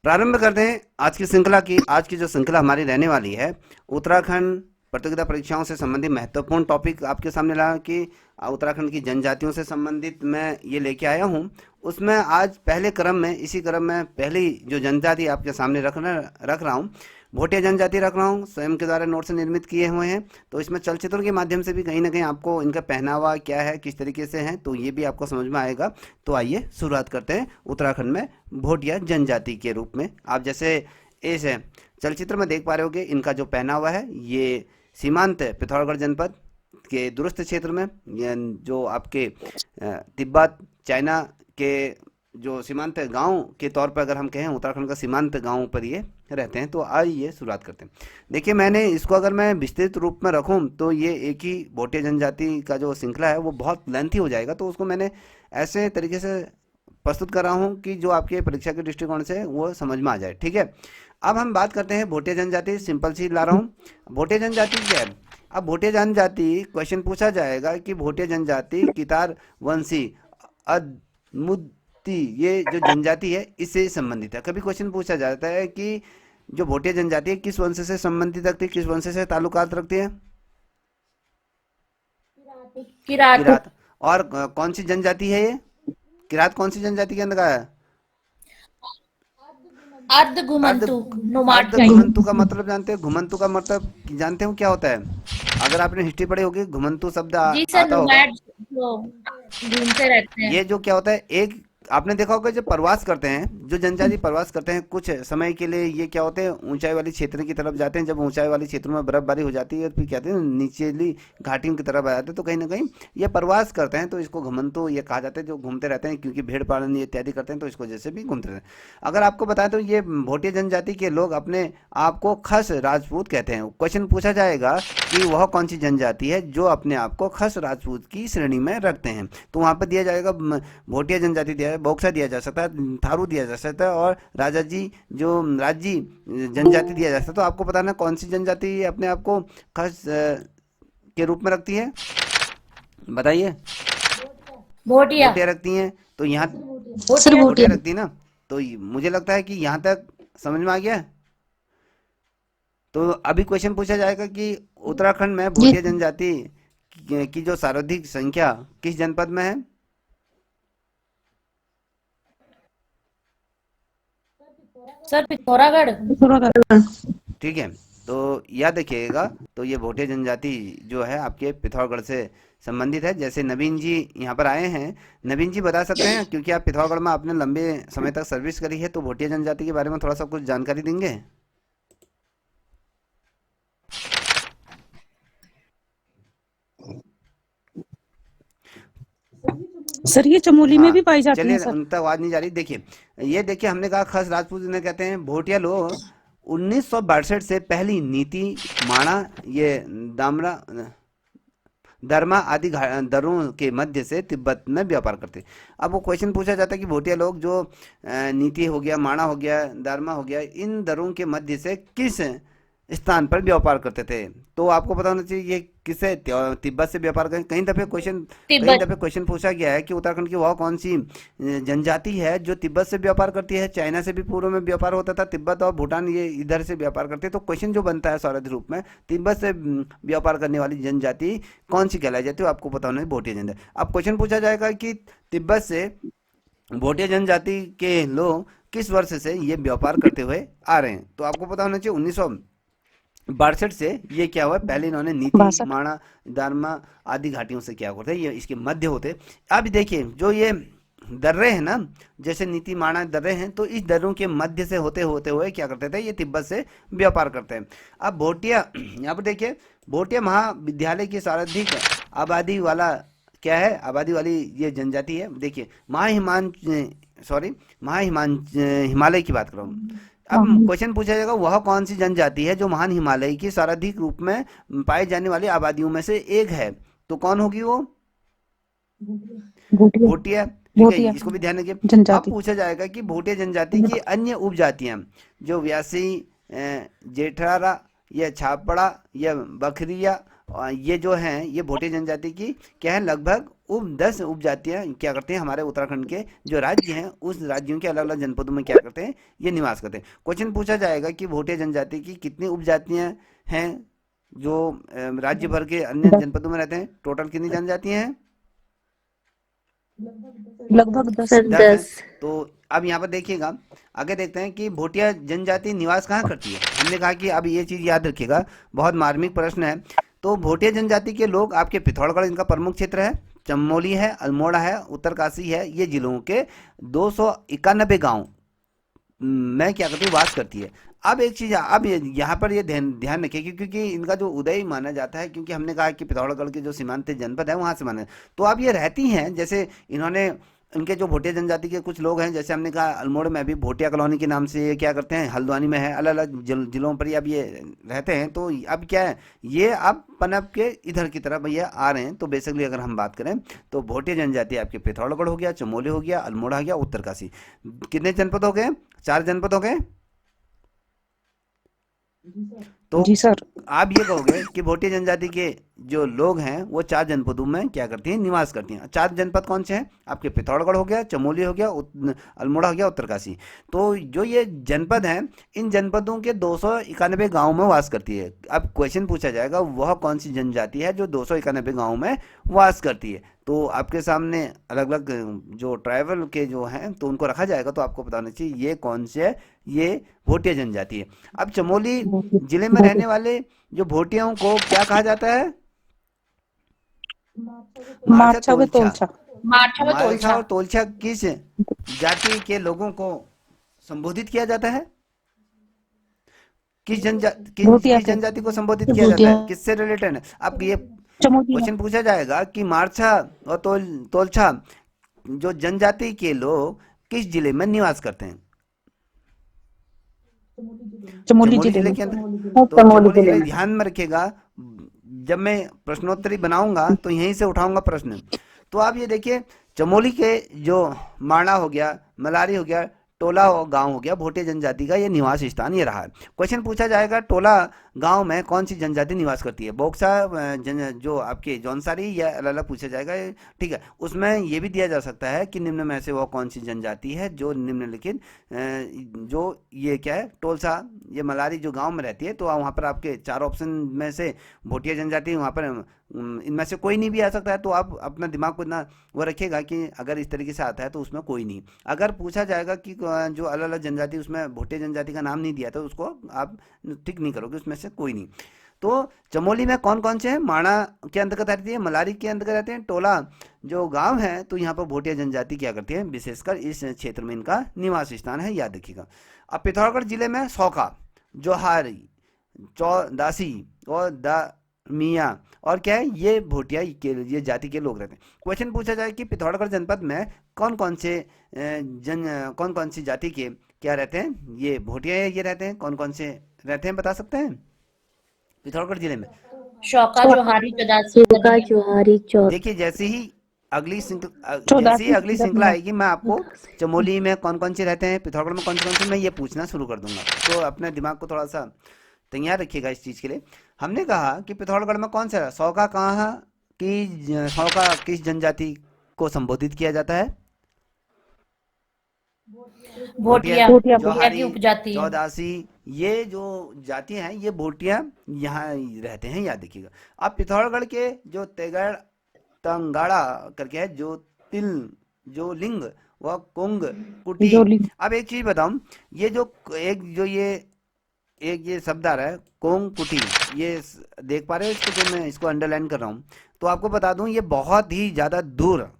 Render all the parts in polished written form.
प्रारंभ करते हैं आज की श्रृंखला की। आज की जो श्रृंखला हमारी रहने वाली है, उत्तराखंड प्रतियोगिता परीक्षाओं से संबंधित महत्वपूर्ण टॉपिक आपके सामने ला कि उत्तराखंड की जनजातियों से संबंधित मैं ये लेके आया हूँ। उसमें आज पहले क्रम में, इसी क्रम में पहली जो जनजाति आपके सामने रख रहा हूँ, भोटिया जनजाति रख रहा हूँ। स्वयं के द्वारा नोट से निर्मित किए हुए हैं, तो इसमें चलचित्रों के माध्यम से भी कहीं ना कहीं आपको इनका पहनावा क्या है, किस तरीके से है, तो ये भी आपको समझ में आएगा। तो आइए शुरुआत करते हैं उत्तराखंड में भोटिया जनजाति के रूप में। आप जैसे इस चलचित्र में देख पा रहे होगे, इनका जो पहनावा है ये सीमांत पिथौरागढ़ जनपद के दूरस्थ क्षेत्र में, जो आपके तिब्बत चाइना के जो सीमांत गांव के तौर पर अगर हम कहें, उत्तराखंड का सीमांत गांव पर ये रहते हैं। तो आइए शुरुआत करते हैं। देखिए, मैंने इसको अगर मैं विस्तृत रूप में रखूं तो ये एक ही भोटिया जनजाति का जो श्रृंखला है वो बहुत लेंथी हो जाएगा, तो उसको मैंने ऐसे तरीके से प्रस्तुत कर रहा हूँ कि जो आपके परीक्षा के दृष्टिकोण से वो समझ में आ जाए। ठीक है, अब हम बात करते हैं भोटिया जनजाति। सिंपल सी ला रहा हूँ। भोटिया जनजाति क्या है? अब भोटिया जनजाति क्वेश्चन पूछा जाएगा कि भोटिया जनजाति कितार वंशी अदमुती, ये जो जनजाति है इससे संबंधित है। कभी क्वेश्चन पूछा जाता है कि जो भोटिया जनजाति है किस वंश से संबंधित रखती है, किस वंश से ताल्लुकात रखती है? किरात। किरात। और कौन सी जनजाति है ये? किरात कौन सी जनजाति के अंदर का है? अर्ध अर्ध घुमंतु अर्ध नोमाड। घुमंतु का मतलब जानते हैं? घुमंतु का मतलब जानते हो क्या होता है? अगर आपने हिस्ट्री पढ़ी होगी, घुमंतु शब्द जी सर, आता होगा। नोमैड जो घूमते रहते हैं। ये जो क्या होता है, एक आपने देखा होगा जो प्रवास करते हैं, जो जनजाति प्रवास करते हैं कुछ समय के लिए, ये क्या होते हैं, ऊंचाई वाली क्षेत्र की तरफ जाते हैं। जब ऊंचाई वाले क्षेत्रों में बर्फबारी हो जाती है, फिर कहते हैं निचली घाटियों की तरफ आ जाते हैं, तो कहीं ना कहीं ये प्रवास करते हैं, तो इसको घुमंतु ये कहा जाता है। जो घूमते रहते हैं, क्योंकि भेड़ पालन ये इत्यादि करते हैं, तो इसको जैसे भी घूमते रहते हैं। अगर आपको बताएं तो ये भोटिया जनजाति के लोग अपने आप को खस राजपूत कहते हैं। क्वेश्चन पूछा जाएगा कि वह कौन सी जनजाति है जो अपने आप को खस राजपूत की श्रेणी में रखते हैं, तो वहां पर दिया जाएगा भोटिया जनजाति दिया है, बौक्सा दिया जा सकता है, थारू दिया जा सकता है, और राजाजी जो राजी जनजाति दिया जा सकता है। तो आपको बताना कौन सी जनजाति अपने आप को खस के रूप में रखती है, बताइए। भोटिया। भोटिया रखती हैं, तो यहाँ सर भोटिया। भोटिया। भोटिया रखती है ना। तो मुझे लगता है कि यहाँ तक समझ में आ गया। तो अभी क्वेश्चन पूछा जाएगा कि उत्तराखंड में जी भोटिया जनजाति की जो सर्वाधिक संख्या किस जनपद में है? सर पिथौरागढ़। ठीक है, तो याद रखिएगा। तो ये भोटिया जनजाति जो है आपके पिथौरागढ़ से संबंधित है। जैसे नवीन जी यहाँ पर आए हैं, नवीन जी बता सकते हैं, क्योंकि आप पिथौरागढ़ में आपने लंबे समय तक सर्विस करी है, तो भोटिया जनजाति के बारे में थोड़ा सा कुछ जानकारी देंगे? सर ये चमोली में हाँ, भी पाई जाती हैं चलिए, सर। उन तक आवाज़ नहीं जा रही। देखिए, ये देखिए, हमने कहा खस राजपूत जिन्हें कहते हैं। भोटिया लोग 1962 से पहली नीति माणा, ये दामरा दरमा आदि दरों के मध्य से तिब्बत में व्यापार करते। अब वो क्वेश्चन पूछा जाता है कि भोटिया लोग जो नीति हो गया, माणा हो गया, दरमा हो गया, इन दरों के मध्य से किस स्थान पर व्यापार करते थे? तो आपको पता होना चाहिए ये किसे तिब्बत से व्यापार करें। कई तिब्बत। दफे क्वेश्चन पूछा गया है कि उत्तराखंड की वह कौन सी जनजाति है जो तिब्बत से व्यापार करती है। चाइना से भी पूर्व में व्यापार होता था, तिब्बत और भूटान ये इधर से व्यापार करते हैं। तो क्वेश्चन जो बनता है सारथी रूप में, तिब्बत से व्यापार करने वाली जनजाति कौन सी कहलाई जाती है? आपको पता होना है, भोटिया जनजाति। अब क्वेश्चन पूछा जाएगा कि तिब्बत से भोटिया जनजाति के लोग किस वर्ष से ये व्यापार करते हुए आ रहे हैं? तो आपको पता होना चाहिए 1962 से ये क्या हुआ, पहले इन्होंने नीति 62। माणा दारमा आदि घाटियों से क्या करते हैं, ये इसके मध्य होते। अब देखिए, जो ये दर्रे हैं ना, जैसे नीति माणा दर्रे हैं, तो इस दर्रों के मध्य से होते होते हुए क्या करते थे, ये तिब्बत से व्यापार करते हैं। अब भोटिया, यहाँ पर देखिए, भोटिया महाविद्यालय की सर्वाधिक आबादी वाला क्या है, आबादी वाली ये जनजाति है। देखिए, हिमालय की बात कर रहा हूँ। अब क्वेश्चन पूछा जाएगा वह कौन सी जनजाति है जो महान हिमालय की सर्वाधिक रूप में पाई जाने वाली आबादियों में से एक है? तो कौन होगी वो? भोटिया। भोटिया। ठीक है, भोटिया इसको भी ध्यान रखिए। अब जनजाति। पूछा जाएगा कि भोटिया जनजाति की अन्य उपजातियां, जो व्यासी, जेठरारा, या छापड़ा, या बखरिया, ये जो हैं, ये भोटिया जनजाति की क्या है, लगभग 10 उपजातियां क्या करते हैं, हमारे उत्तराखंड के जो राज्य हैं उस राज्यों के अलग अलग जनपदों में क्या करते हैं, ये निवास करते हैं। क्वेश्चन पूछा जाएगा कि भोटिया जनजाति की कितनी उपजातियां हैं जो राज्य भर के अन्य जनपदों में रहते हैं। टोटल कितनी जनजातियां हैं? लगभग 10। सर 10 हैं। 10। तो अब यहाँ पर देखिएगा, आगे देखते हैं कि भोटिया जनजाति निवास कहाँ करती है। हमने कहा कि अब ये चीज़ याद रखिएगा, बहुत मार्मिक प्रश्न है। तो भोटिया जनजाति के लोग आपके पिथौरागढ़ इनका प्रमुख क्षेत्र है, चमोली है, अल्मोड़ा है, उत्तरकाशी है, ये जिलों के 291 गांव में क्या करती है, वास करती है। अब एक चीज़, अब यहाँ पर ये ध्यान ध्यान रखिए क्योंकि इनका जो उदय माना जाता है, क्योंकि हमने कहा कि पिथौरागढ़ के जो सीमांत जनपद है वहाँ से माना है। तो अब ये रहती हैं, जैसे इन्होंने इनके जो भोटिया जनजाति के कुछ लोग हैं, जैसे हमने कहा अल्मोड़ा में भी भोटिया कॉलोनी के नाम से ये क्या करते हैं, हल्द्वानी में है, अलग अलग जिलों पर अब ये रहते हैं। तो अब क्या है, ये अब पनप के इधर की तरफ भैया आ रहे हैं। तो बेसिकली अगर हम बात करें तो भोटिया जनजाति आपके पिथौरागढ़ हो गया, चमोली हो गया, अल्मोड़ा हो गया, उत्तरकाशी। कितने जनपद हो गए? 4 जनपद हो गए। तो जी सर। आप ये कहोगे कि भोटिया जनजाति के जो लोग हैं वो 4 जनपदों में क्या करती हैं, निवास करती हैं। 4 जनपद कौन से हैं? आपके पिथौरागढ़ हो गया, चमोली हो गया, अल्मोड़ा हो गया, उत्तरकाशी। तो जो ये जनपद हैं, इन जनपदों के 291 गाँव में वास करती है। अब क्वेश्चन पूछा जाएगा वह कौन सी जनजाति है जो 291 गाँव में वास करती है। तो आपके सामने अलग अलग जो ट्राइबल के जो हैं तो उनको रखा जाएगा, तो आपको बताना चाहिए ये कौन से है, ये भोटिया जनजाति है। अब चमोली जिले में रहने वाले जो भोटियों को क्या कहा जाता है? मार्चा व तोलछा। मार्चा व मालछा तोलछा। और तोलछा किस जाति के लोगों को संबोधित किया जाता है? भोटिया किस के। जनजाति को संबोधित किया जाता है, किससे रिलेटेड है? अब ये चमोली में। क्वेश्चन पूछा जाएगा कि मार्चा और तोलछा जो जनजाति के लोग किस जिले में निवास करते हैं? चमोली जिले में। के अंदर। तो चमोली जिले ध्यान में रखिएगा, जब मैं प्रश्नोत्तरी बनाऊंगा तो यहीं से उठाऊंगा प्रश्न। तो आप ये देखिए, चमोली के जो माणा हो गया, मलारी हो गया, टोला गांव हो गया, भोटिया जनजाति का ये निवास स्थान ये रहा है। क्वेश्चन पूछा जाएगा टोला गांव में कौन सी जनजाति निवास करती है? बोक्सा जो आपके जौनसारी, या अलग अलग पूछा जाएगा, ठीक है। उसमें ये भी दिया जा सकता है कि निम्न में से वो कौन सी जनजाति है जो निम्नलिखित जो ये क्या है, टोलसा, ये मलारी जो गांव में रहती है। तो वहाँ पर आपके 4 ऑप्शन में से भोटिया जनजाति वहाँ पर इनमें से कोई नहीं भी आ सकता है। तो आप अपना दिमाग को इतना वो रखिएगा कि अगर इस तरीके से आता है तो उसमें कोई नहीं। अगर पूछा जाएगा कि जो अलग अलग जनजाति उसमें भोटिया जनजाति का नाम नहीं दिया तो उसको आप टिक नहीं करोगे, उसमें से कोई नहीं। तो चमोली में कौन कौन से हैं? माणा के अंतर्गत आती है, मलारी के अंतर्गत आते हैं, टोला जो गांव है, तो यहाँ पर भोटिया जनजाति क्या करती है, विशेषकर इस क्षेत्र में इनका निवास स्थान है, याद रखिएगा। अब पिथौरागढ़ जिले में सौका, जोहारी, चौदासी और दामिया और क्या है, ये भोटिया के ये जाति के लोग रहते हैं। क्वेश्चन पूछा जाए कि पिथौरागढ़ जनपद में कौन कौन सी जाति के क्या रहते हैं, ये भोटिया ये रहते हैं। कौन कौन से रहते हैं बता सकते हैं पिथौरागढ़ जिले में? शौका, जोहारी, चौदासी। शौका, जोहारी, देखिए जैसे ही अगली श्रृंखला आएगी मैं आपको चमोली में कौन कौन से रहते हैं, पिथौरागढ़ में कौन से मैं ये पूछना शुरू कर दूंगा। तो अपने दिमाग को थोड़ा सा तैयार रखिएगा इस चीज़ के लिए। हमने कहा कि पिथौरागढ़ में कौन सा सौका कहाँ की सौका किस जनजाति को संबोधित किया जाता है? भोटिया जोहारी, की उपजाति है। चौदासी, ये जो जातियां हैं ये भोटिया यहाँ रहते हैं, याद रखिएगा। अब पिथौरागढ़ के जो तेगड़ तंगाड़ा करके है, जो लिंग व कुंग कुटी। अब एक चीज बताऊं, ये जो ये शब्द आ रहा है कोंग कुटी, ये देख पा रहे हो इसको, जो मैं इसको अंडरलाइन कर रहा हूँ। तो आपको बता दूं ये बहुत ही ज़्यादा दूर,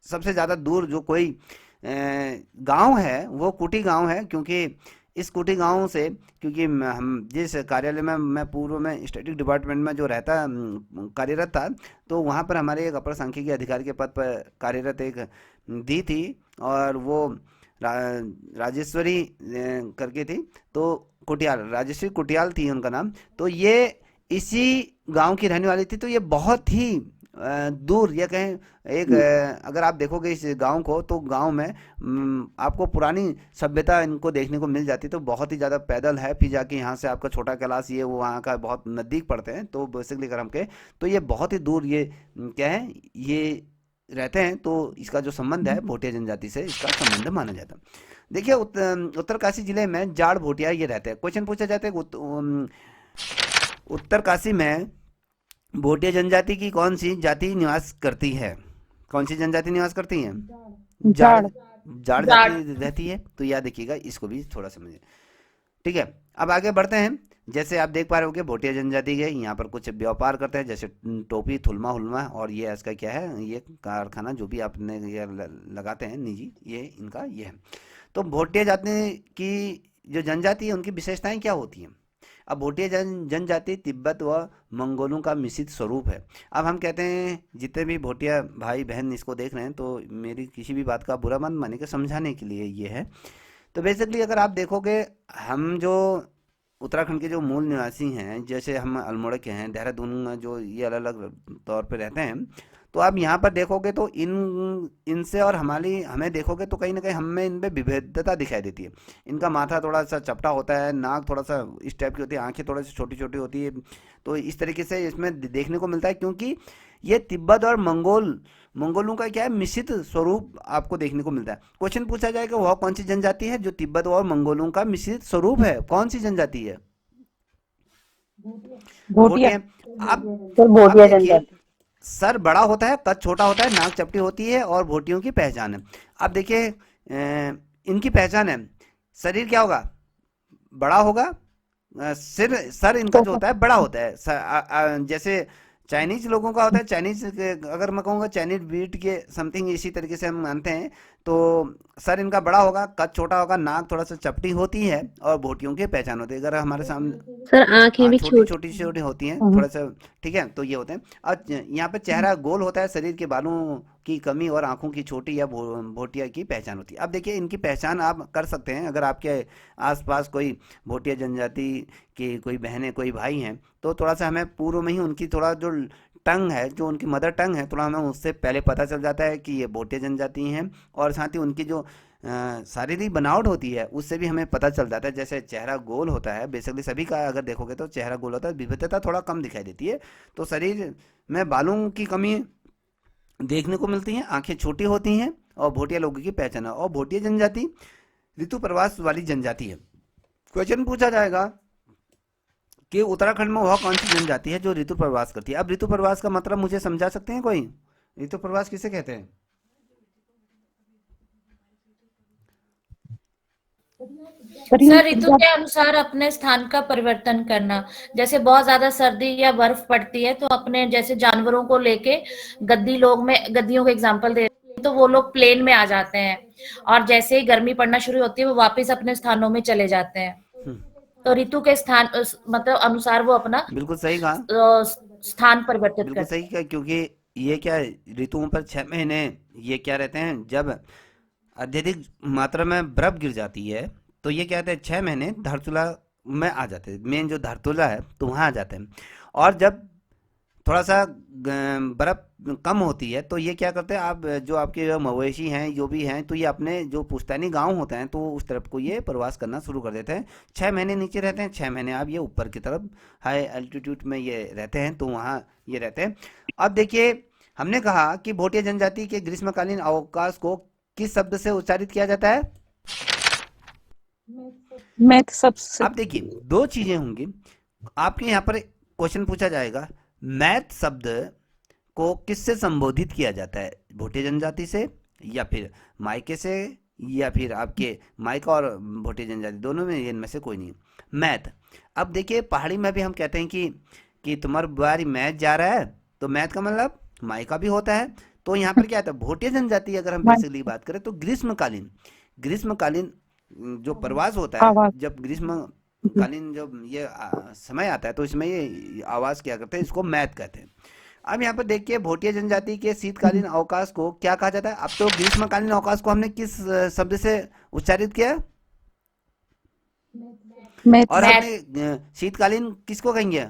सबसे ज़्यादा दूर जो कोई गांव है वो कुटी गांव है। क्योंकि इस कुटी गांव से, क्योंकि हम जिस कार्यालय में मैं पूर्व में स्टैटिक डिपार्टमेंट में जो कार्यरत था, तो वहाँ पर हमारे एक अपर सांख्यिकी अधिकारी के पद पर कार्यरत एक दी थी, और वो राजेश्वरी करके थी, तो कुटियाल, राजेश्वरी कुटियाल थी उनका नाम। तो ये इसी गांव की रहने वाली थी। तो ये बहुत ही दूर, या कहें एक अगर आप देखोगे इस गांव को, तो गांव में आपको पुरानी सभ्यता इनको देखने को मिल जाती। तो बहुत ही ज़्यादा पैदल है, फिर जाके यहाँ से आपका छोटा कैलाश ये वो वहाँ का बहुत नज़दीक पड़ते हैं। तो बेसिकली अगर हम कहें तो ये बहुत ही दूर, ये क्या है, ये रहते हैं तो इसका जो संबंध है भोटिया जनजाति से इसका संबंध माना जाता है। देखिए उत्तरकाशी जिले में जाड़ भोटिया ये रहते हैं। क्वेश्चन पूछा जाता है उत्तरकाशी में भोटिया जनजाति की कौन सी जाति निवास करती है? कौन सी जनजाति निवास करती है? जाड़ जाड़। जाड़ जाट। जाति रहती है। तो याद रखिएगा, इसको भी थोड़ा समझिए। ठीक है, अब आगे बढ़ते हैं। जैसे आप देख पा रहे होगे भोटिया जनजाति के यहाँ पर कुछ व्यापार करते हैं, जैसे टोपी, थुलमा हुलमा, और ये इसका क्या है, ये कारखाना जो भी आपने ये लगाते हैं निजी, ये इनका ये है। तो भोटिया जाति की जो जनजाति है उनकी विशेषताएं क्या होती हैं? अब भोटिया जनजाति तिब्बत व मंगोलों का मिश्रित स्वरूप है। अब हम कहते हैं जितने भी भोटिया भाई बहन इसको देख रहे हैं तो मेरी किसी भी बात का बुरा मत माने के, समझाने के लिए ये है। तो बेसिकली अगर आप देखोगे, हम जो उत्तराखंड के जो मूल निवासी हैं, जैसे हम अल्मोड़ा के हैं, देहरादून जो ये अलग अलग तौर पे रहते हैं, तो आप यहाँ पर देखोगे तो इनसे और हमें देखोगे तो कहीं ना कहीं हमें इनमें विविधता दिखाई देती है। इनका माथा थोड़ा सा चपटा होता है, नाक थोड़ा सा इस टाइप की होती है, आंखें थोड़ी सी छोटी छोटी होती है। तो इस तरीके से इसमें देखने को मिलता है, क्योंकि ये तिब्बत और मंगोलों का क्या है, मिश्रित स्वरूप आपको देखने को मिलता है। क्वेश्चन पूछा जाएगा वह कौन सी जनजाति है जो तिब्बत और मंगोलों का मिश्रित स्वरूप है? कौन सी जनजाति है? भोटिया। भोटिया। सर अब भोटिया देखिए, जनजाति। सर बड़ा होता है, कद छोटा होता है, नाक चपटी होती है और भोटियों की पहचान है। अब देखिए इनकी पहचान है, शरीर क्या होगा, बड़ा होगा, सर इनका जो होता है बड़ा होता है। जैसे चाइनीज लोगों का होता है, अगर मैं कहूँगा चाइनीज बीट के समथिंग इसी तरीके से हम मानते हैं। तो सर इनका बड़ा होगा, कद छोटा होगा, नाक थोड़ा सा चपटी होती है और भोटियों की पहचान होती है। अगर हमारे सामने सर आंखें भी छोटी छोटी। छोटी छोटी होती हैं थोड़ा सा, ठीक है, तो ये होते हैं। और यहाँ पे चेहरा गोल होता है, शरीर के बालों की कमी और आंखों की छोटी या भोटिया की पहचान होती है। अब देखिए इनकी पहचान आप कर सकते हैं, अगर आपके आसपास कोई भोटिया जनजाति की कोई बहनें कोई भाई हैं तो थोड़ा सा हमें पूर्व में ही उनकी थोड़ा जो टंग है, जो उनकी मदर टंग है, थोड़ा हमें उससे पहले पता चल जाता है कि ये भोटिया जनजाति हैं। और साथ ही उनकी जो शारीरिक बनावट होती है उससे भी हमें पता चल जाता है। जैसे चेहरा गोल होता है, बेसिकली सभी का अगर देखोगे तो चेहरा गोल होता है, विविधता थोड़ा कम दिखाई देती है। तो शरीर में बालों की कमी देखने को मिलती है, आंखें छोटी होती हैं और भोटिया लोगों की पहचान है। और भोटिया जनजाति ऋतु प्रवास वाली जनजाति है। क्वेश्चन पूछा जाएगा कि उत्तराखंड में वह कौन सी जनजाति है जो ऋतु प्रवास करती है? अब ऋतु प्रवास का मतलब मुझे समझा सकते हैं कोई? ऋतु प्रवास किसे कहते हैं? सर ऋतु के अनुसार अपने स्थान का परिवर्तन करना। जैसे बहुत ज्यादा सर्दी या बर्फ पड़ती है तो अपने जैसे जानवरों को लेके गद्दियों का एग्जांपल दे तो वो लोग प्लेन में आ जाते हैं, और जैसे ही गर्मी पड़ना शुरू होती है वो वापस अपने स्थानों में चले जाते हैं। हम्म, तो ऋतु के स्थान मतलब अनुसार वो अपना बिल्कुल सही कहा, स्थान परिवर्तित बिल्कुल करते सही कहा। क्योंकि ये क्या है, ऋतुओं पर 6 महीने ये क्या रहते हैं, जब अत्यधिक मात्रा में बर्फ गिर जाती है तो ये क्या कहते हैं, 6 महीने धारचूला में आ जाते हैं। मेन जो धारचूला है तो वहाँ आ जाते हैं। और जब थोड़ा सा बर्फ कम होती है तो ये क्या करते हैं, आप जो आपके मवेशी हैं जो भी हैं, तो ये अपने जो पुश्तैनी गांव होते हैं तो उस तरफ को ये प्रवास करना शुरू कर देते हैं। 6 महीने नीचे रहते हैं, 6 महीने आप ये ऊपर की तरफ हाई एल्टीट्यूड में ये रहते हैं, तो वहाँ ये रहते हैं। अब देखिए हमने कहा कि भोटिया जनजाति के ग्रीष्मकालीन अवकाश को किस शब्द से उच्चारित किया जाता है? मैथ सबसे। अब देखिए दो चीजें होंगी आपके यहाँ पर। क्वेश्चन पूछा जाएगा मैथ शब्द को किससे संबोधित किया जाता है, भोटिया जनजाति से या फिर मायके से या फिर आपके मायका और भोटिया जनजाति दोनों में, इनमें से कोई नहीं। मैथ। अब देखिए पहाड़ी में भी हम कहते हैं कि तुम्हारा बारी मैथ जा रहा है, तो मैथ का मतलब मायका भी होता है। तो यहाँ पर क्या आता है, भोटिया जनजाति अगर हम बेसिकली बात करें तो ग्रीष्मकालीन जो प्रवास होता है, आवाज। जब ग्रीष्मकालीन जब ये समय आता है तो इसमें ये आवाज क्या करते हैं, इसको मैथ कहते हैं। अब यहाँ पर देखिए भोटिया जनजाति के शीतकालीन अवकाश को क्या कहा जाता है? अब तो ग्रीष्मकालीन अवकाश को हमने किस शब्द से उच्चारित किया? मैथ। और मैथ। हमने शीतकालीन किसको कहेंगे?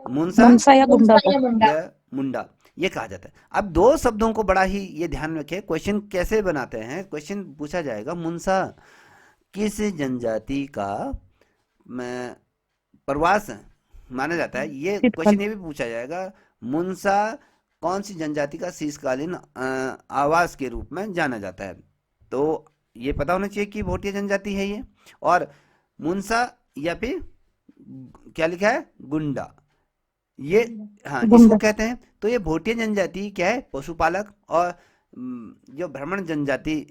मुनसा मुनसा या गुंडा मुंसा को। या मुंडा। या मुंडा, ये कहा जाता है। अब दो शब्दों को बड़ा ही ये ध्यान रखें, क्वेश्चन कैसे बनाते हैं। क्वेश्चन पूछा जाएगा मुनसा किस जनजाति का प्रवास माना जाता है, ये शीतकाल। क्वेश्चन ये भी पूछा जाएगा। मुनसा कौन सी जनजाति का शीतकालीन आवास के रूप में जाना जाता है? तो ये पता होना चाहिए कि भोटिया जनजाति है ये। और मुंसा या फिर क्या लिखा है, गुंडा, ये हाँ इसको गुंडा। कहते हैं। तो ये भोटिया जनजाति क्या है, पशुपालक। और जो भ्रमण जनजाति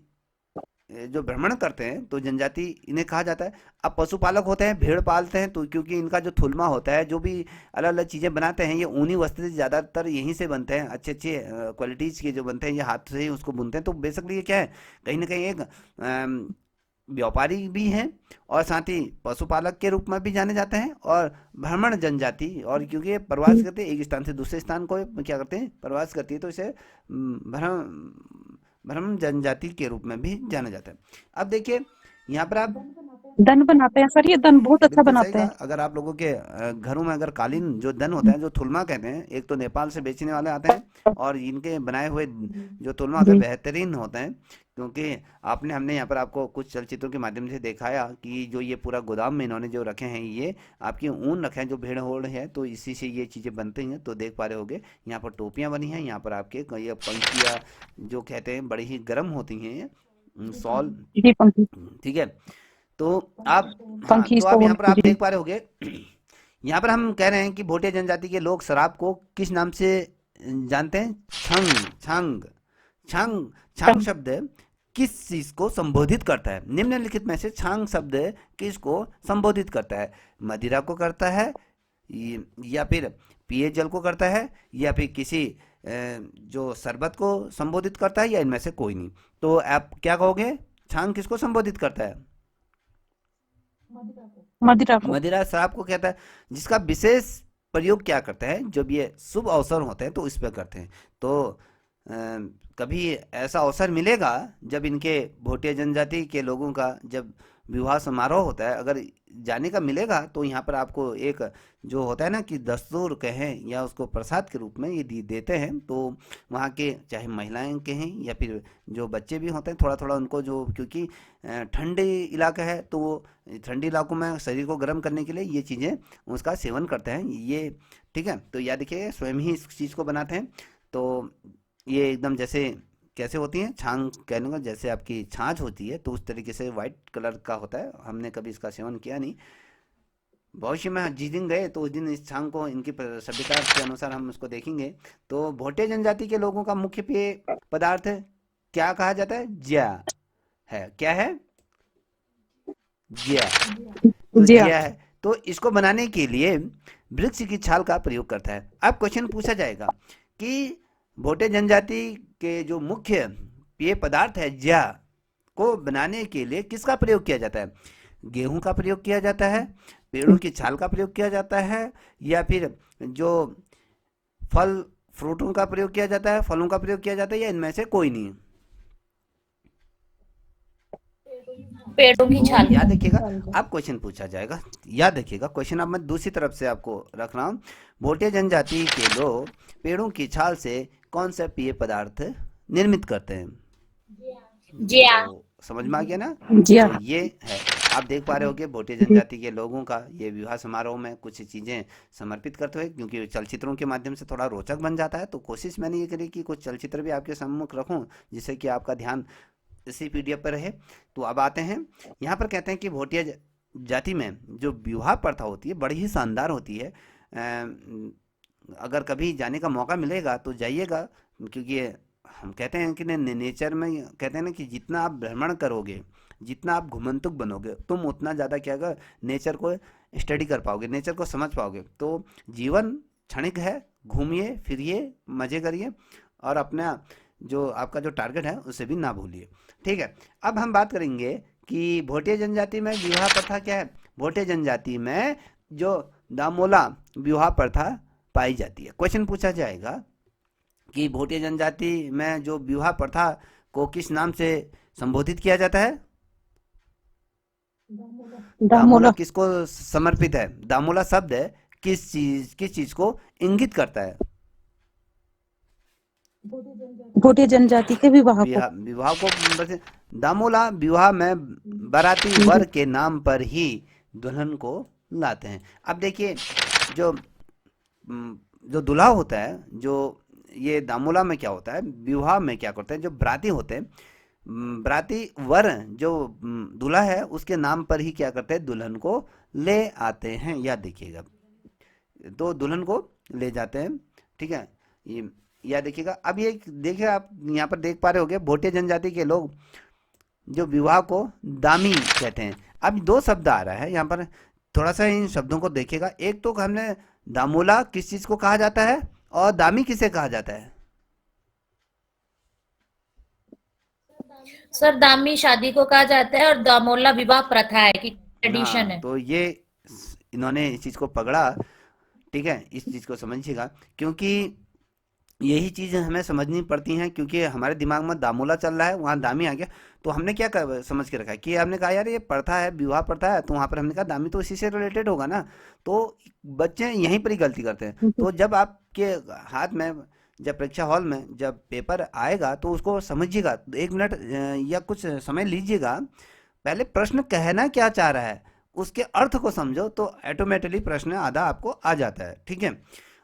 जो भ्रमण करते हैं तो जनजाति इन्हें कहा जाता है। अब पशुपालक होते हैं, भेड़ पालते हैं, तो क्योंकि इनका जो थुलमा होता है, जो भी अलग अलग चीज़ें बनाते हैं, ये ऊनी वस्त्र ज़्यादातर यहीं से बनते हैं। अच्छे अच्छे क्वालिटीज़ के जो बनते हैं, ये हाथ से ही उसको बुनते हैं। तो बेसिकली ये क्या है, कहीं ना कहीं एक व्यापारी भी हैं और साथ ही पशुपालक के रूप में भी जाने जाते हैं। और भ्रमण जनजाति, और क्योंकि ये प्रवास करते हैं, एक स्थान से दूसरे स्थान को क्या करते हैं, प्रवास करती है, तो इसे भ्रम भ्रमण जनजाति के रूप में भी जाना जाता है। अब देखिए यहाँ पर आप दन बनाते हैं सर, ये दन बहुत अच्छा बिल्कुल सही बनाते कहा। हैं। अगर आप लोगों के घरों में अगर कालीन जो दन होता है, जो थुलमा कहते हैं, एक तो नेपाल से बेचने वाले आते हैं और इनके बनाए हुए जो तुलमा होते हैं जी बेहतरीन होते हैं। क्योंकि हमने यहाँ पर आपको कुछ चलचित्रों के माध्यम से दिखाया कि जो ये पूरा गोदाम में इन्होंने जो रखे हैं, ये आपकी ऊन रखे हैं, जो भेड़ होड़ है, तो इसी से ये चीज़ें बनती हैं। तो देख पा रहे होगे यहाँ पर टोपियाँ बनी हैं, यहाँ पर आपके ये पंखियाँ जो कहते हैं बड़ी ही गर्म होती हैं, ये शॉल, जी पंखी ठीक है। तो आप हाँ, पंखी तो आप इसको यहाँ पर आप जी देख पा रहे होगे यहाँ पर हम कह रहे हैं कि भोटिया जनजाति के लोग शराब को किस नाम से जानते हैं? छंग। छंग छंग छांग शब्द किस चीज को संबोधित करता है? निम्नलिखित में से छांग शब्द किसको संबोधित करता है? मदिरा को करता है, या फिर पिए जल को करता है, या फिर किसी जो शरबत को संबोधित करता है, या इनमें से कोई नहीं? तो आप क्या कहोगे, छांग किसको संबोधित करता है? मदिरा को। मदिरा शराब को कहता है, जिसका विशेष प्रयोग क्या करता है, जब ये शुभ अवसर होते हैं तो इस पे करते हैं। तो कभी ऐसा अवसर मिलेगा जब इनके भोटिया जनजाति के लोगों का जब विवाह समारोह होता है, अगर जाने का मिलेगा, तो यहाँ पर आपको एक जो होता है ना कि दस्तूर कहें या उसको प्रसाद के रूप में ये देते हैं। तो वहाँ के चाहे महिलाएं कहें या फिर जो बच्चे भी होते हैं, थोड़ा थोड़ा उनको, जो क्योंकि ठंडी इलाका है, तो वो ठंडी इलाकों में शरीर को गर्म करने के लिए ये चीज़ें उसका सेवन करते हैं ये, ठीक है। तो याद रखिए, स्वयं ही इस चीज़ को बनाते हैं। तो ये एकदम जैसे कैसे होती हैं, छांग कहने का जैसे आपकी छाछ होती है, तो उस तरीके से वाइट कलर का होता है। हमने कभी इसका सेवन किया नहीं। भविष्य में जिस दिन गए तो उस दिन इस छांग को इनकी सभ्यता के अनुसार हम उसको देखेंगे। तो भोटिया जनजाति के लोगों का मुख्य पेय पदार्थ क्या कहा जाता है? ज्या है। क्या है? ज्या। तो जी हाँ। ज्या है। तो इसको बनाने के लिए वृक्ष की छाल का प्रयोग करता है। अब क्वेश्चन पूछा जाएगा कि भोटिया जनजाति के जो मुख्य पेय पदार्थ है ज्या को बनाने के लिए किसका प्रयोग किया जाता है? गेहूं का प्रयोग किया जाता है, पेड़ों की छाल का प्रयोग किया जाता है, या फिर जो फल फ्रूटों का प्रयोग किया जाता है, फलों का प्रयोग किया जाता है, या इनमें से कोई नहीं? पेड़ों की तो छाल। याद रखिएगा, अब क्वेश्चन पूछा जाएगा, याद रखिएगा क्वेश्चन। अब मैं दूसरी तरफ से आपको रख रहा हूँ। भोटिया जनजाति के लोग पेड़ों की छाल से कौन सा पेय पदार्थ निर्मित करते हैं? ज्या। तो समझ में आ गया ना? जी हाँ। तो ये है, आप देख पा रहे होगे भोटिया जनजाति के लोगों का ये विवाह समारोह में कुछ चीज़ें समर्पित करते हुए, क्योंकि चलचित्रों के माध्यम से थोड़ा रोचक बन जाता है, तो कोशिश मैंने ये करी कि कुछ चलचित्र भी आपके सम्मुख रखूं, जिससे कि आपका ध्यान इसी पीडीएफ पर रहे। तो अब आते हैं, यहाँ पर कहते हैं कि भोटिया जाति में जो विवाह प्रथा होती है बड़ी ही शानदार होती है। अगर कभी जाने का मौका मिलेगा तो जाइएगा, क्योंकि हम कहते हैं कि नेचर में कहते हैं ना कि जितना आप भ्रमण करोगे, जितना आप घुमंतुक बनोगे, तुम उतना ज़्यादा क्या कर नेचर को स्टडी कर पाओगे, नेचर को समझ पाओगे। तो जीवन क्षणिक है, घूमिए फिरिए, मज़े करिए, और अपना जो आपका जो टारगेट है उसे भी ना भूलिए, ठीक है। अब हम बात करेंगे कि भोटिया जनजाति में विवाह प्रथा क्या है। भोटिया जनजाति में जो दामोला विवाह प्रथा पाई जाती है। क्वेश्चन पूछा जाएगा कि भोटिया जनजाति में जो विवाह प्रथा को किस नाम से संबोधित किया जाता है? दामोला किसको समर्पित है? दामोला शब्द किस चीज को इंगित करता है? भोटिया जनजाति के विवाह को। विवाह को दामोला विवाह में बाराती वर के नाम पर ही दुल्हन को लाते हैं। अब देखिए, जो दूल्हा होता है, जो ये दामोला में क्या होता है, विवाह में क्या करते हैं, जो बराती होते हैं, बराती वर जो दूल्हा है उसके नाम पर ही क्या करते हैं, दुल्हन को ले आते हैं, याद देखिएगा। तो दुल्हन को ले जाते हैं, ठीक है, ये याद देखिएगा। अब ये देखिए, आप यहाँ पर देख पा रहे होंगे, भोटिया जनजाति के लोग जो विवाह को दामी कहते हैं। अब दो शब्द आ रहा है यहाँ पर, थोड़ा सा इन शब्दों को देखिएगा। एक तो हमने दामोला किस चीज को कहा जाता है और दामी किसे कहा जाता है? सर दामी शादी को कहा जाता है और दामोला विवाह प्रथा है कि ट्रेडिशन हाँ, है। तो ये इन्होंने इस चीज को पकड़ा, ठीक है, इस चीज को समझिएगा, क्योंकि यही चीज हमें समझनी पड़ती हैं, क्योंकि हमारे दिमाग में दामोला चल रहा है, वहाँ दामी आ गया, तो हमने क्या समझ के रखा है कि हमने कहा यार ये प्रथा है, विवाह प्रथा है, तो वहाँ पर हमने कहा दामी तो इसी से रिलेटेड होगा ना। तो बच्चे यहीं पर ही गलती करते हैं। तो जब आपके हाथ में, जब परीक्षा हॉल में जब पेपर आएगा तो उसको समझिएगा, 1 मिनट या कुछ समय लीजिएगा, पहले प्रश्न कहना क्या चाह रहा है उसके अर्थ को समझो, तो ऑटोमेटिकली प्रश्न आधा आपको आ जाता है, ठीक है।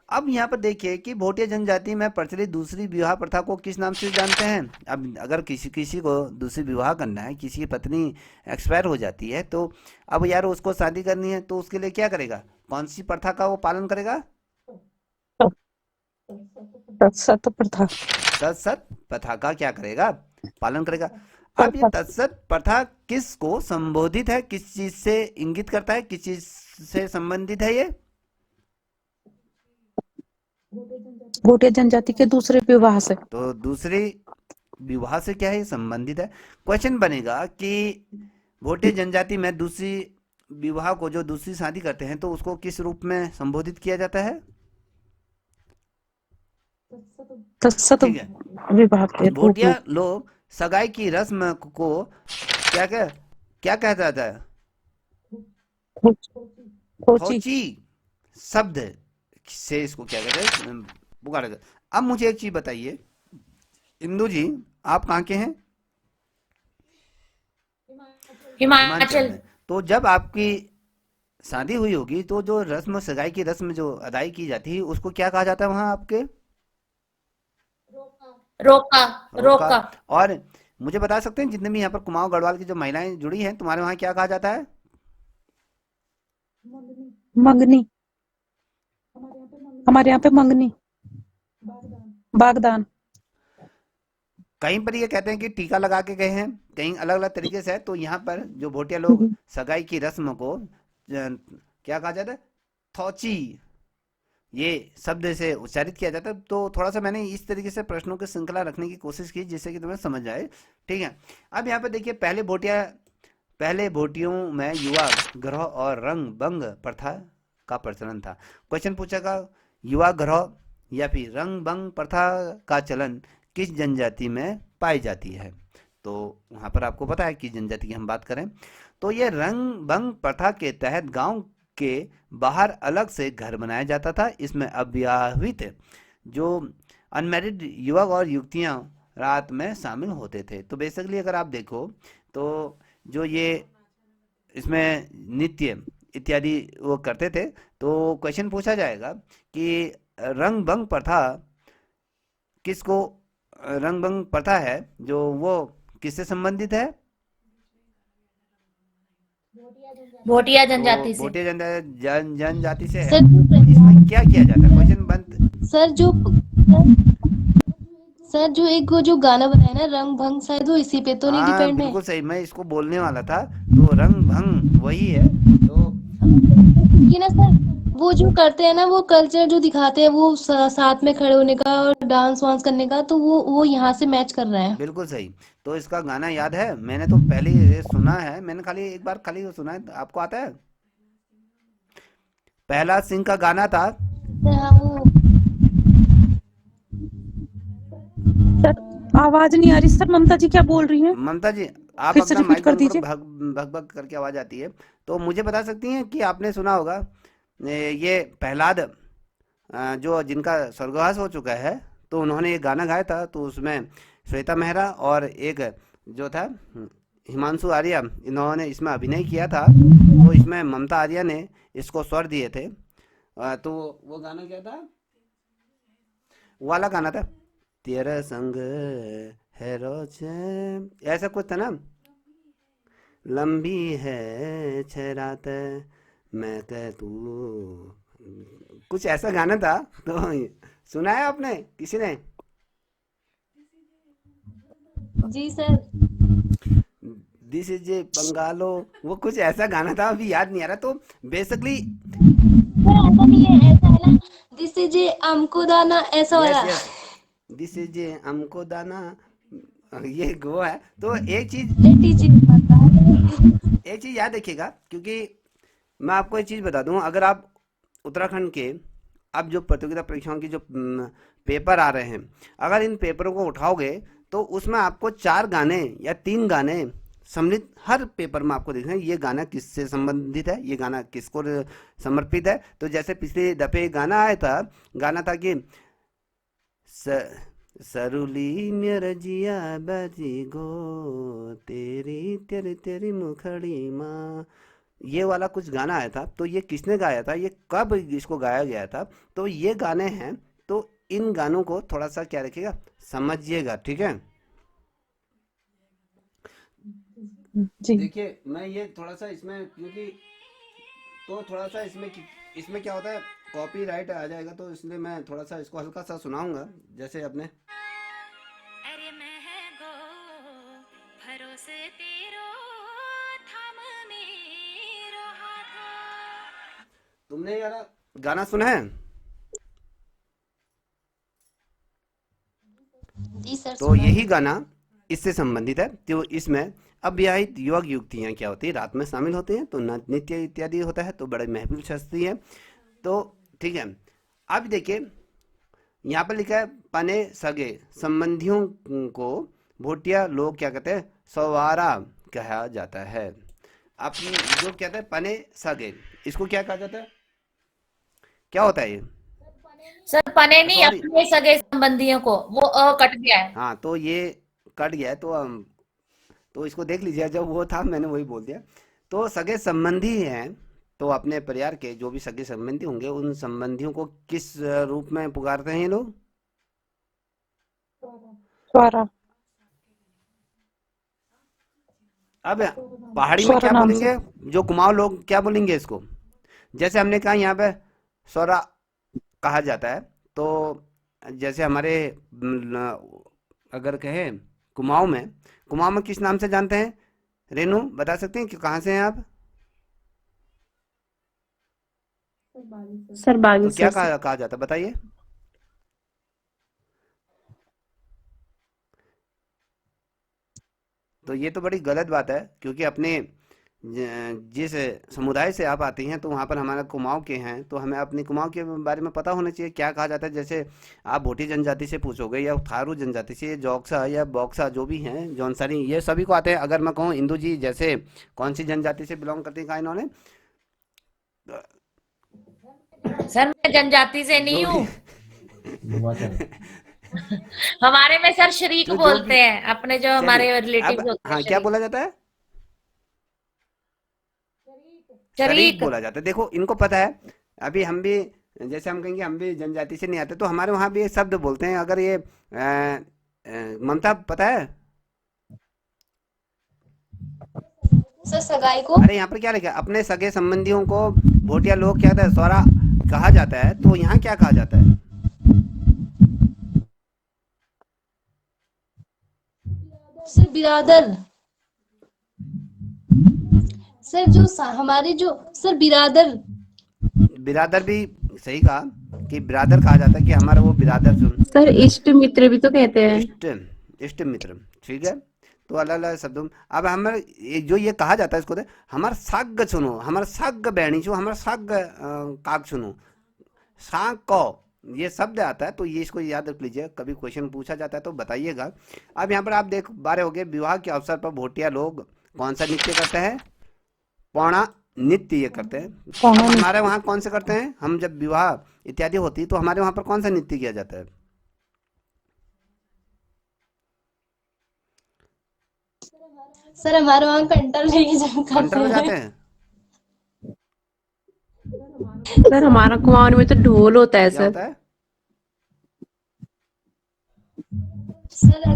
अब यहाँ पर देखिए कि भोटिया जनजाति में प्रचलित दूसरी विवाह प्रथा को किस नाम से जानते हैं। अब अगर किसी किसी को दूसरी विवाह करना है, किसी की पत्नी एक्सपायर हो जाती है, तो अब यार उसको शादी करनी है, तो उसके लिए क्या करेगा, कौन सी प्रथा का वो पालन करेगा? तत्सत प्रथा। तत्सत प्रथा का क्या करेगा, पालन करेगा। अब ये तत्सत प्रथा किस को संबोधित है, किस चीज से इंगित करता है, किस चीज से संबंधित है ये? भोटिया जनजाति के दूसरे विवाह से। तो दूसरे विवाह से क्या है, संबंधित है। क्वेश्चन बनेगा कि भोटिया जनजाति में दूसरी विवाह को, जो दूसरी शादी करते हैं, तो उसको किस रूप में संबोधित किया जाता है? तत्सत ठीक है, विवाह के रूप भोटिया में। लोग सगाई की रस्म को क्या कहा जाता है? खोची। थोची शब्द से इसको क्या कहते हैं, पुकारा जाता है। अब मुझे एक चीज बताइए इंदु जी, आप कहाँ के हैं? हिमाचल। में। तो जब आपकी शादी हुई होगी, तो जो रस्म, सगाई की रस्म जो अदाई की जाती है, उसको क्या कहा जाता है वहां आपके? रोका। रोका। और मुझे बता सकते हैं, जितने भी यहाँ पर कुमाऊं गढ़वाल की जो महिलाएं जुड़ी हैं, तुम्हारे वहां क्या कहा जाता है? मंगनी। हमारे यहाँ पे मंगनी, बागदान। कहीं पर ये कहते हैं कि टीका लगा के गए हैं, कहीं अलग अलग तरीके से है। तो यहाँ पर जो भोटिया लोग सगाई की रस्म को क्या कहा जाता है, थौची, ये शब्द से उच्चारित किया जाता है। तो थोड़ा सा मैंने इस तरीके से प्रश्नों की श्रृंखला रखने की कोशिश की, जिससे कि तुम्हें समझ आए, ठीक है। अब यहाँ पे देखिए, पहले भोटियों में युवा ग्रह और रंग बंग प्रथा का प्रचलन था। क्वेश्चन पूछेगा, युवा ग्रह या फिर रंग बंग प्रथा का चलन किस जनजाति में पाई जाती है? तो वहाँ पर आपको पता है कि जनजाति की हम बात करें, तो ये रंग बंग प्रथा के तहत गांव के बाहर अलग से घर बनाया जाता था। इसमें अविवाहित जो अनमैरिड युवक और युवतियां रात में शामिल होते थे। तो बेसिकली अगर आप देखो, तो जो ये इसमें नृत्य इत्यादि वो करते थे। तो क्वेश्चन पूछा जाएगा कि रंग बंग प्रथा किसको, रंग बंग प्रथा है जो वो किससे संबंधित है? भोटिया जनजाति से। भोटिया जनजाति से है। इसमें क्या किया जाता है? क्वेश्चन बंद। सर जो एक वो जो गाना बनाया ना रंग भंग, शायद वो इसी पे तो नहीं हाँ डिपेंड है? बिल्कुल सही, मैं इसको बोलने वाला था। तो रंग भंग वही है। तो ये ना सर, वो जो करते हैं ना, वो कल्चर जो दिखाते हैं, वो साथ में खड़े होने का और डांस वांस करने का, तो वो यहाँ से मैच कर रहा है। बिल्कुल सही। तो इसका गाना याद है? मैंने तो पहले ये सुना है, मैंने खाली एक बार खाली सुना है। आपको आता है? प्रहलाद सिंह का गाना था। हाँ वो सर आवाज नहीं आ रही सर, ममता जी क्या बोल रही हैं? ममता जी, आप फिर से अपना रिपीट माइक कर बंद करो, दीजिए। भग भग करके आवाज आती है। तो मुझे बता सकती हैं कि आपने सुना होगा ये प्रहलाद जो जिनका स्वर्गवास हो चुका है, तो उन्होंने एक गाना गाया था। तो उसमें श्वेता मेहरा और एक जो था हिमांशु आर्या, इन्होंने इसमें अभिनय किया था। तो इसमें ममता आर्या ने इसको स्वर दिए थे। तो वो गाना क्या था? वो वाला गाना था, तेरा संग है रोशन, ऐसा कुछ था ना, लंबी है छह रात मैं कह तू, कुछ ऐसा गाना था। तो सुना है आपने किसी ने? जी सर। दिस इज ए बंगालो, वो कुछ ऐसा गाना था, अभी याद नहीं आ रहा। तो बेसिकली सर ऐसा नहीं है, ऐसा है ना, दिस इज ए हमको दाना, ऐसा यस वाला। यस, दिस इज ए हमको दाना, ये गो है। तो लेटी जी पता है। एक चीज याद रखिएगा, क्योंकि मैं आपको एक चीज बता दूं, अगर आप उत्तराखंड के अब जो प्रतियोगिता परीक्षाओं की जो पेपर आ रहे हैं, अगर इन पेपरों को उठाओगे तो उसमें आपको 4 गाने या 3 गाने सम्मिलित हर पेपर में आपको दिख रहे हैं। ये गाना किससे संबंधित है, ये गाना किसको समर्पित है। तो जैसे पिछले दफे गाना आया था, गाना था कि स, सरुली मेरा जिया बाजी गो, तेरी तेरी तेरी मुखड़ी माँ, ये वाला कुछ गाना आया था। तो ये किसने गाया था, ये कब इसको गाया गया था, तो ये गाने हैं। तो इन गानों को थोड़ा सा क्या रखिएगा, समझिएगा, ठीक है। जी। देखिए मैं ये थोड़ा सा इसमें, क्योंकि तो थोड़ा सा इसमें क्या होता है, कॉपीराइट आ जाएगा, तो इसलिए मैं थोड़ा सा इसको हल्का सा सुनाऊंगा, जैसे अपने अरे महगो भरोसे तेरो थाम मेरो हाथ। तुमने यार गाना सुना है? जी सर तो सुना यही है। गाना इससे संबंधित है। तो इसमें अविवाहित युवक युवतियां क्या होती है, रात में शामिल होते हैं, तो नृत्य इत्यादि होता है, तो बड़े महफिल सजती है। तो ठीक है, अब देखिए यहाँ पर लिखा है, पने सगे संबंधियों को भोटिया लोग क्या कहते हैं, सवारा कहा जाता है। अपनी जो कहते हैं पने सगे, इसको क्या कहा जाता है, क्या होता है ये? सर पने नहीं, सॉरी, अपने सगे संबंधियों को, वो कट गया है। हाँ तो ये कट गया है, तो इसको देख लीजिए, जब वो था मैंने वही बोल दिया। तो सगे संबंधी हैं, तो अपने परिवार के जो भी सगे संबंधी होंगे, उन संबंधियों को किस रूप में पुकारते हैं ये लोग? स्वरा। अब पहाड़ी में स्वरा क्या नाम से। बोलेंगे, जो कुमाऊं लोग क्या बोलेंगे इसको, जैसे हमने कहा यहाँ पे स्वरा कहा जाता है। तो जैसे हमारे अगर कहें कुमाऊं में किस नाम से जानते हैं, रेनू बता सकते हैं कि कहाँ से हैं आप? सर तो क्या बागेश्वर से। कहा जाता है बताइए? तो ये तो बड़ी गलत बात है, क्योंकि अपने जिस समुदाय से आप आती हैं, तो वहाँ पर हमारा कुमाऊं के हैं, तो हमें अपनी कुमाऊं के बारे में पता होना चाहिए क्या कहा जाता है। जैसे आप भोटी जनजाति से पूछोगे या थारू जनजाति से, जौक्सा या बॉक्सा जो भी हैं, जौनसारी, ये सभी को आते हैं। अगर मैं कहूँ इंदू जी जैसे कौन सी जनजाति से बिलोंग करती हैं, कहा इन्होंने? सर मैं जनजाति से जो नहीं भी हूँ। हमारे में सर शरीक जो भी बोलते हैं, अपने जो चलिए, हमारे अब रिलेटिव्स होते हैं, हाँ क्या शरीक। बोला जाता है? शरीक शरीक। बोला जाता है। देखो इनको पता है, अभी हम भी, जैसे हम कहेंगे हम भी जनजाति से नहीं आते, तो हमारे वहाँ भी ये शब्द बोलते हैं। अगर ये ममता पता है? सर सगाई को। अरे यहाँ पर क्या लिखा है, अपने सगे संबंधियों को भोटिया लोग क्या कहते हैं, सौरा कहा जाता है। तो यहाँ क्या कहा जाता है? सर बिरादर। सर जो हमारे जो सर बिरादर। बिरादर भी सही कहा, कि बिरादर कहा जाता है, कि हमारा वो बिरादर सुन, सर इष्ट मित्र भी तो कहते हैं। इष्ट इष्ट मित्र, ठीक है। तो अलग अलग शब्दों, अब हमारे जो ये कहा जाता है इसको, हमार साग सुनो, हमार साग बैणी छो, हमार साग काग सुनो, साग को ये शब्द आता है। तो ये इसको याद रख लीजिए, कभी क्वेश्चन पूछा जाता है तो बताइएगा। अब यहाँ पर आप देख बारे हो गए, विवाह के अवसर पर भोटिया लोग कौन सा नृत्य करते हैं? पौना नृत्य ये करते हैं। पौना अब नृत्य। हमारे वहाँ कौन से करते हैं, हम जब विवाह इत्यादि होती है तो हमारे वहाँ पर कौन सा नृत्य किया जाता है? सर हमारे वहाँ कंटल लेके जब कंटर करते बजाते हैं। हैं? सर हमारा कुमाऊं में तो ढोल होता है क्या सर। होता है? सर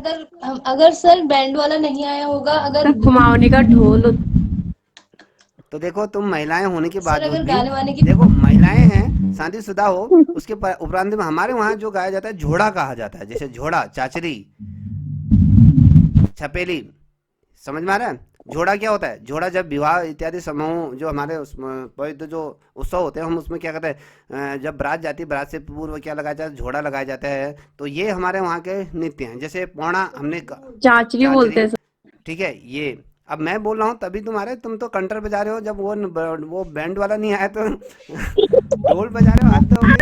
अगर सर बैंड वाला नहीं आया होगा, अगर घुमावने का ढोल तो देखो तुम महिलाएं होने के सर बावजूद अगर भी, गाने वाने की देखो महिलाएं हैं, शादीशुदा हो, उसके उपरांत में हमारे वहाँ जो गाया जाता है झोड़ा कहा जाता है, जैसे झोड़ा, चाचरी, छपेली, समझ में आ रहा है? झोड़ा क्या होता है? झोड़ा जब विवाह इत्यादि समूह जो हमारे पवित्र जो उत्सव होते हैं, हम उसमें क्या कहते हैं, जब बारात जाती है, बारात से पूर्व क्या लगाया जाता है? झोड़ा लगाया जाता है। तो ये हमारे वहाँ के नृत्य हैं। जैसे पौना हमने चाचरी बोलते चाचरी, हैं सर। ठीक है ये। अब मैं बोल रहा हूँ तभी तुम तो कंटर बजा रहे हो, जब वो बैंड वाला नहीं आया तो ढोल बजा रहे हो, हद हो गई।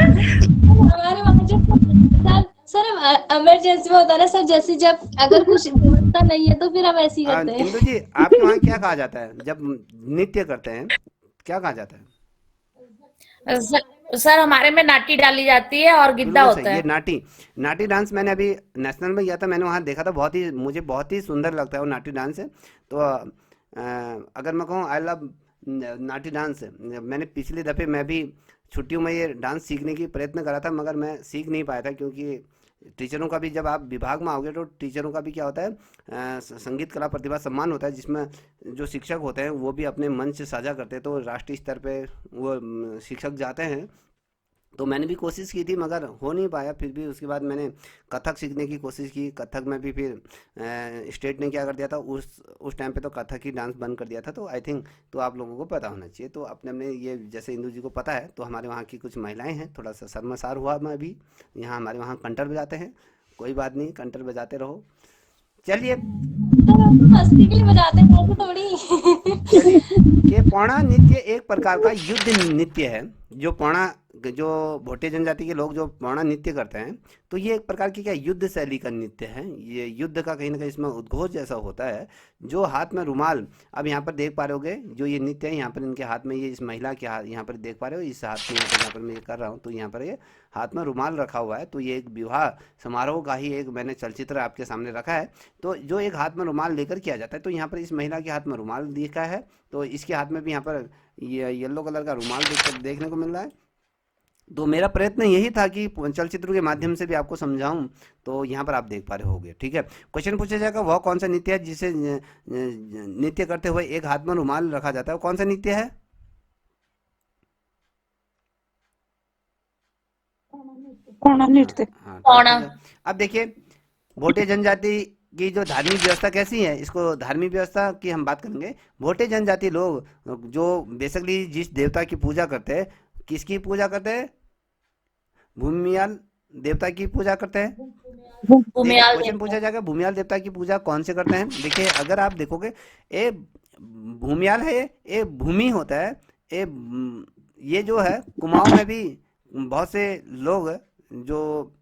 हमारे वहाँ सर इमरजेंसी में होता है ना सर, जैसे जब अगर कुछ व्यवस्था नहीं है तो फिर हम ऐसे ही करते इंदु हैं। जी, आपके वहाँ क्या कहा जाता है जब नृत्य करते हैं? क्या कहा जाता है? सर हमारे में नाटी डाली जाती है और गिद्धा बिल्कुल होता सही, ये है। नाटी, नाटी डांस मैंने अभी नेशनल में गया था, मैंने वहाँ देखा था, बहुत ही मुझे बहुत ही सुंदर लगता है वो नाटी डांस है। तो अगर मैं कहूँ आई लव नाटी डांस, मैंने पिछले दफ़े मैं भी छुट्टियों में ये डांस सीखने की प्रयत्न करा था, मगर मैं सीख नहीं पाया था, क्योंकि टीचरों का भी, जब आप विभाग में आओगे तो टीचरों का भी क्या होता है, संगीत कला प्रतिभा सम्मान होता है, जिसमें जो शिक्षक होते हैं वो भी अपने मंच साझा करते हैं, तो राष्ट्रीय स्तर पे वो शिक्षक जाते हैं। तो मैंने भी कोशिश की थी मगर हो नहीं पाया, फिर भी उसके बाद मैंने कथक सीखने की कोशिश की, कथक में भी फिर स्टेट ने क्या कर दिया था, उस टाइम पे तो कथक ही डांस बंद कर दिया था। तो आई थिंक तो आप लोगों को पता होना चाहिए, तो अपने अपने ये, जैसे इंदू जी को पता है, तो हमारे वहाँ की कुछ महिलाएं हैं, थोड़ा सा शर्मसार हुआ मैं अभी, यहाँ हमारे वहाँ कंटर बजाते हैं, कोई बात नहीं, कंटर बजाते रहो। चलिए, तो हम तो मस्ती के लिए बजाते हैं, ऐसे थोड़ी। चलिए, ये पौड़ा नृत्य एक प्रकार का युद्ध नृत्य है। जो पौड़ा, जो भोटे जनजाति के लोग जो पौड़ा नृत्य करते हैं, तो ये एक प्रकार की क्या युद्ध शैली का नृत्य है। ये युद्ध का कहीं ना कहीं इसमें उद्घोष जैसा होता है। जो हाथ में रुमाल, अब यहाँ पर देख पा रहे होगे, जो ये नृत्य है, यहाँ पर इनके हाथ में, ये इस महिला के हाथ, यहाँ पर देख पा रहे हो, इस हाथ में, यहाँ पर मैं ये कर रहा हूँ, तो यहाँ पर ये हाथ में रुमाल रखा हुआ है। तो ये एक विवाह समारोह का ही एक मैंने चलचित्र आपके सामने रखा है। तो जो एक हाथ में रुमाल लेकर किया जाता है, तो यहाँ पर इस महिला के हाथ में रुमाल दिखा है, तो इसके हाथ में भी यहाँ पर ये येलो कलर का रुमाल देखने को मिल रहा है। तो मेरा प्रयत्न यही था कि चलचित्र के माध्यम से भी आपको समझाऊं, तो यहाँ पर आप देख पा रहे होगे, ठीक है। क्वेश्चन पूछा जाएगा, वह कौन सा नृत्य है जिसे नृत्य करते हुए एक हाथ में रुमाल रखा जाता है, वो कौन सा नृत्य है? पौड़ा नृत्य। हाँ, पौड़ा। ठीक है। अब देखिए, भोटे जनजाति की जो धार्मिक व्यवस्था कैसी है, इसको धार्मिक व्यवस्था की हम बात करेंगे। भोटे जनजाति लोग जो बेसिकली जिस देवता की पूजा करते हैं, किसकी पूजा करते हैं? भूमियाल देवता की पूजा करते हैं। देखिए, भूमियाल क्वेश्चन देवता। पूछा जाएगा, भूमियाल देवता की पूजा कौन से करते हैं? देखिए, अगर आप देखोगे, ए भूमियाल है, ये भूमि होता है, ये ये जो है कुमाऊं में भी बहुत से लोग जो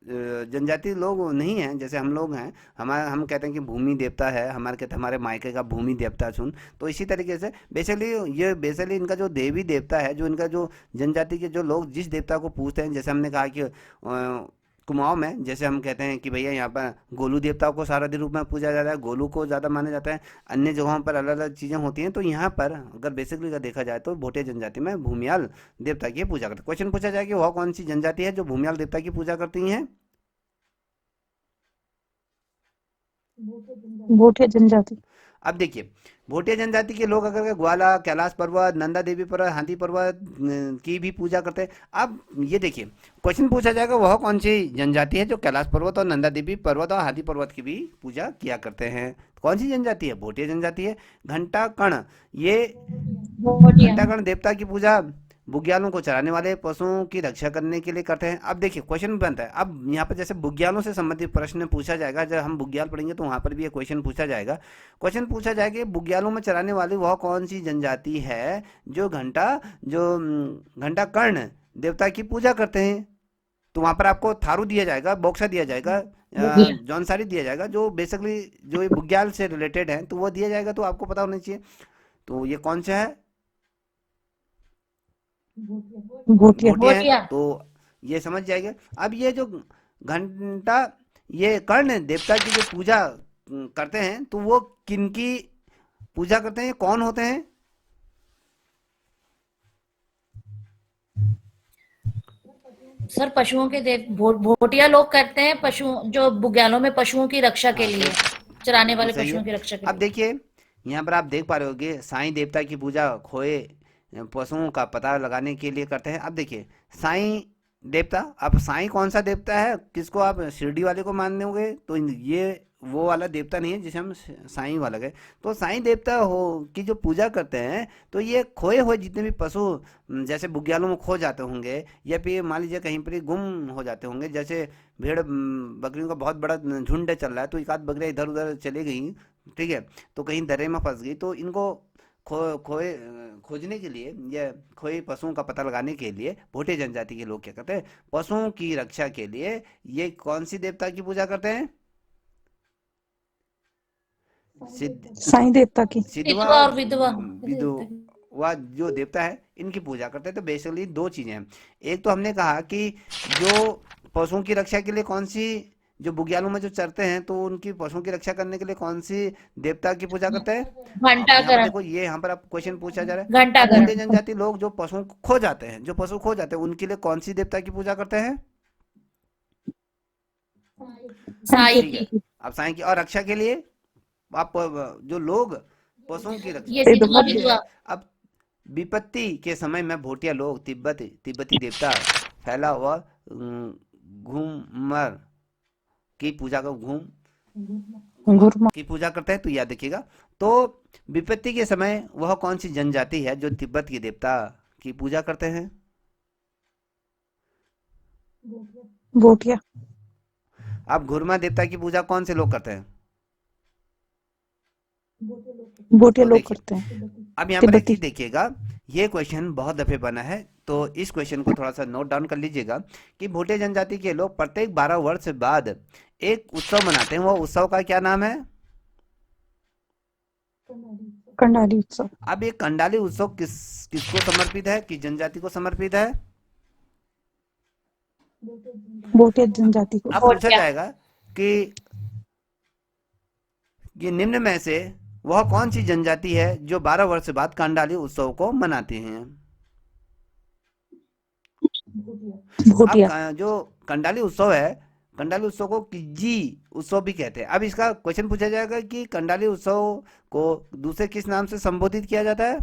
जनजाति लोग नहीं हैं, जैसे हम लोग हैं, हमारे हम कहते हैं कि भूमि देवता है, हमारे कहते हैं हमारे मायके का भूमि देवता सुन। तो इसी तरीके से बेसिकली इनका जो देवी देवता है, जो इनका जो जनजाति के जो लोग जिस देवता को पूजते हैं, जैसे हमने कहा कि कुमाऊं में जैसे हम कहते हैं कि भैया यहाँ पर गोलू देवता को सारथी रूप में पूजा जाता है, गोलू को ज़्यादा माना जाता है। अन्य जगहों पर अलग अलग चीज़ें होती हैं, तो यहाँ पर अगर बेसिकली का देखा जाए तो भोटे जनजाति में भूमियाल देवता की पूजा करते हैं। क्वेश्चन पूछा जाए कि वह कौन सी जनजाति है जो भूमियाल देवता की पूजा करती हैं? भोटिया जनजाति। अब देखिए, भोटिया जनजाति के लोग अगर ग्वाला, कैलाश पर्वत, नंदा देवी पर्वत, हाथी पर्वत की भी पूजा करते हैं। अब ये देखिए, क्वेश्चन पूछा जाएगा, वह कौन सी जनजाति है जो कैलाश पर्वत और नंदा देवी पर्वत और हाथी पर्वत की भी पूजा किया करते हैं? कौन सी जनजाति है? भोटिया जनजाति है। घंटा कर्ण, ये भोटिया। घंटा कर्ण देवता की पूजा बुग्यालों को चराने वाले पशुओं की रक्षा करने के लिए करते हैं। अब देखिए, क्वेश्चन बनता है, अब यहाँ पर जैसे बुग्यालों से संबंधित प्रश्न पूछा जाएगा, जब हम बुग्याल पढ़ेंगे तो वहाँ पर भी ये क्वेश्चन पूछा जाएगा। क्वेश्चन पूछा जाएगा कि बुग्यालों में चराने वाली वह कौन सी जनजाति है जो घंटा कर्ण देवता की पूजा करते हैं? तो वहाँ पर आपको थारू दिया जाएगा, बॉक्सा दिया जाएगा, जौनसारी दिया जाएगा, जो बेसिकली जो ये बुग्याल से रिलेटेड है, तो वो दिया जाएगा, तो आपको पता होना चाहिए। तो ये कौन सा है? भोटिया। भोटिया है, भोटिया। तो ये समझ जाएगा। अब ये जो घंटा, ये कर्ण देवता की जो पूजा करते हैं, तो वो किनकी पूजा करते हैं, कौन होते हैं? सर पशुओं के भोटिया लोग करते हैं, पशु जो बुग्यालों में पशुओं की रक्षा के हाँ लिए, तो चराने बिल्कुल वाले सही है। पशुओं की रक्षा के अब लिए। देखिए यहाँ पर आप देख पा रहे होगे साईं देवता की पूजा खोए पशुओं का पता लगाने के लिए करते हैं। अब देखिए साईं देवता, अब साईं कौन सा देवता है, किसको आप शिरडी वाले को मानने होंगे तो ये वो वाला देवता नहीं है जिसे हम साईं वाला गए। तो साईं देवता हो की जो पूजा करते हैं तो ये खोए हुए जितने भी पशु जैसे बुग्यालों में खो जाते होंगे या फिर मान लीजिए कहीं पर ही गुम हो जाते होंगे, जैसे भेड़ बकरियों का बहुत बड़ा झुंड चल रहा है तो एक आध बकरियां इधर उधर चली गई, ठीक है, तो कहीं दर्रे में फंस गई तो इनको खोजने के लिए या खोए पशुओं का पता लगाने के लिए भोटे जनजाति के लोग क्या करते हैं, पशुओं की रक्षा के लिए ये कौन सी देवता की पूजा करते हैं, सिद्ध साईं देवता की। सिद्धवा विधवा और और विधवा। विधवा जो देवता है इनकी पूजा करते हैं। तो बेसिकली दो चीजें हैं, एक तो हमने कहा कि जो पशुओं की रक्षा के लिए कौन सी, जो बुग्यालों में जो चरते हैं तो उनकी पशुओं की रक्षा करने के लिए कौन सी देवता की पूजा करते हैं। अब यहाँ पर घंटाकरण। देखो ये यहाँ पर आप क्वेश्चन पूछा जा रहा है। अब भोटे घंटाकरण। जनजाति लोग जो पशुओं को खो जाते हैं, जो पशु खो जाते हैं उनके लिए कौन सी देवता की पूजा करते हैं। साई ठीक है, की। अब साईं की, और रक्षा के लिए आप जो लोग पशुओं की रक्षा ये करते सिद्धवा हैं ये विधवा। है। अब विपत्ति के समय में भोटिया लोग तिब्बती देवता फैला हुआ घूमर की पूजा का घुरमा। की पूजा करते हैं। तो याद रखिएगा, तो विपत्ति के समय वह कौन सी जनजाति है जो तिब्बत के देवता की पूजा करते हैं। भोटिया। अब घुरमा देवता की पूजा कौन से लोग करते हैं। भोटिया तो लोग देखिए करते हैं। अब यहाँ पर एक तिब्बती। चीज देखिएगा, ये क्वेश्चन बहुत दफे बना है तो इस क्वेश्चन को थोड़ा सा नोट डाउन कर लीजिएगा कि भोटे जनजाति के लोग प्रत्येक 12 वर्ष बाद एक उत्सव मनाते हैं, वो उत्सव का क्या नाम है। कंडाली उत्सव। अब ये कंडाली उत्सव किसको समर्पित है, किस जनजाति को समर्पित है। भोटिया जनजाति को। अब पूछा जाएगा कि ये निम्न में से वह कौन सी जनजाति है जो 12 वर्ष बाद कंडाली उत्सव को मनाती हैं। भोटिया। अब जो कंडाली उत्सव है, कंडाली उत्सव को किज्जी उत्सव भी कहते हैं। अब इसका क्वेश्चन पूछा जाएगा कि कंडाली उत्सव को दूसरे किस नाम से संबोधित किया जाता है।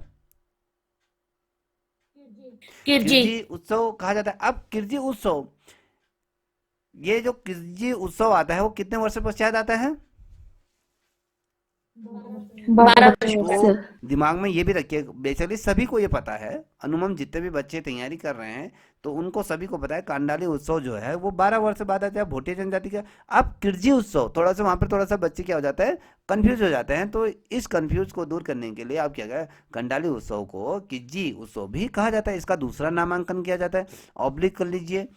किरजी। किरजी उत्सव कहा जाता है। अब किरजी उत्सव, ये जो किरजी उत्सव आता है वो कितने वर्ष पश्चात आता है। 12 वर्ष तो दिमाग में ये भी रखिए, बेसिकली सभी को ये पता है, अनुमम जितने भी बच्चे तैयारी कर रहे हैं तो उनको सभी को पता है कंडाली उत्सव जो है वो 12 वर्ष बाद आता है भोटिया जनजाति का। अब किरजी उत्सव थोड़ा सा वहां पर थोड़ा सा बच्चे क्या हो जाता है, कंफ्यूज हो जाते हैं। तो इस कंफ्यूज को दूर करने के लिए आप क्या करें, कंडाली उत्सव को किज्जी उत्सव भी कहा जाता है, इसका दूसरा नामांकन किया जाता है, ऑब्लिक कर लीजिए।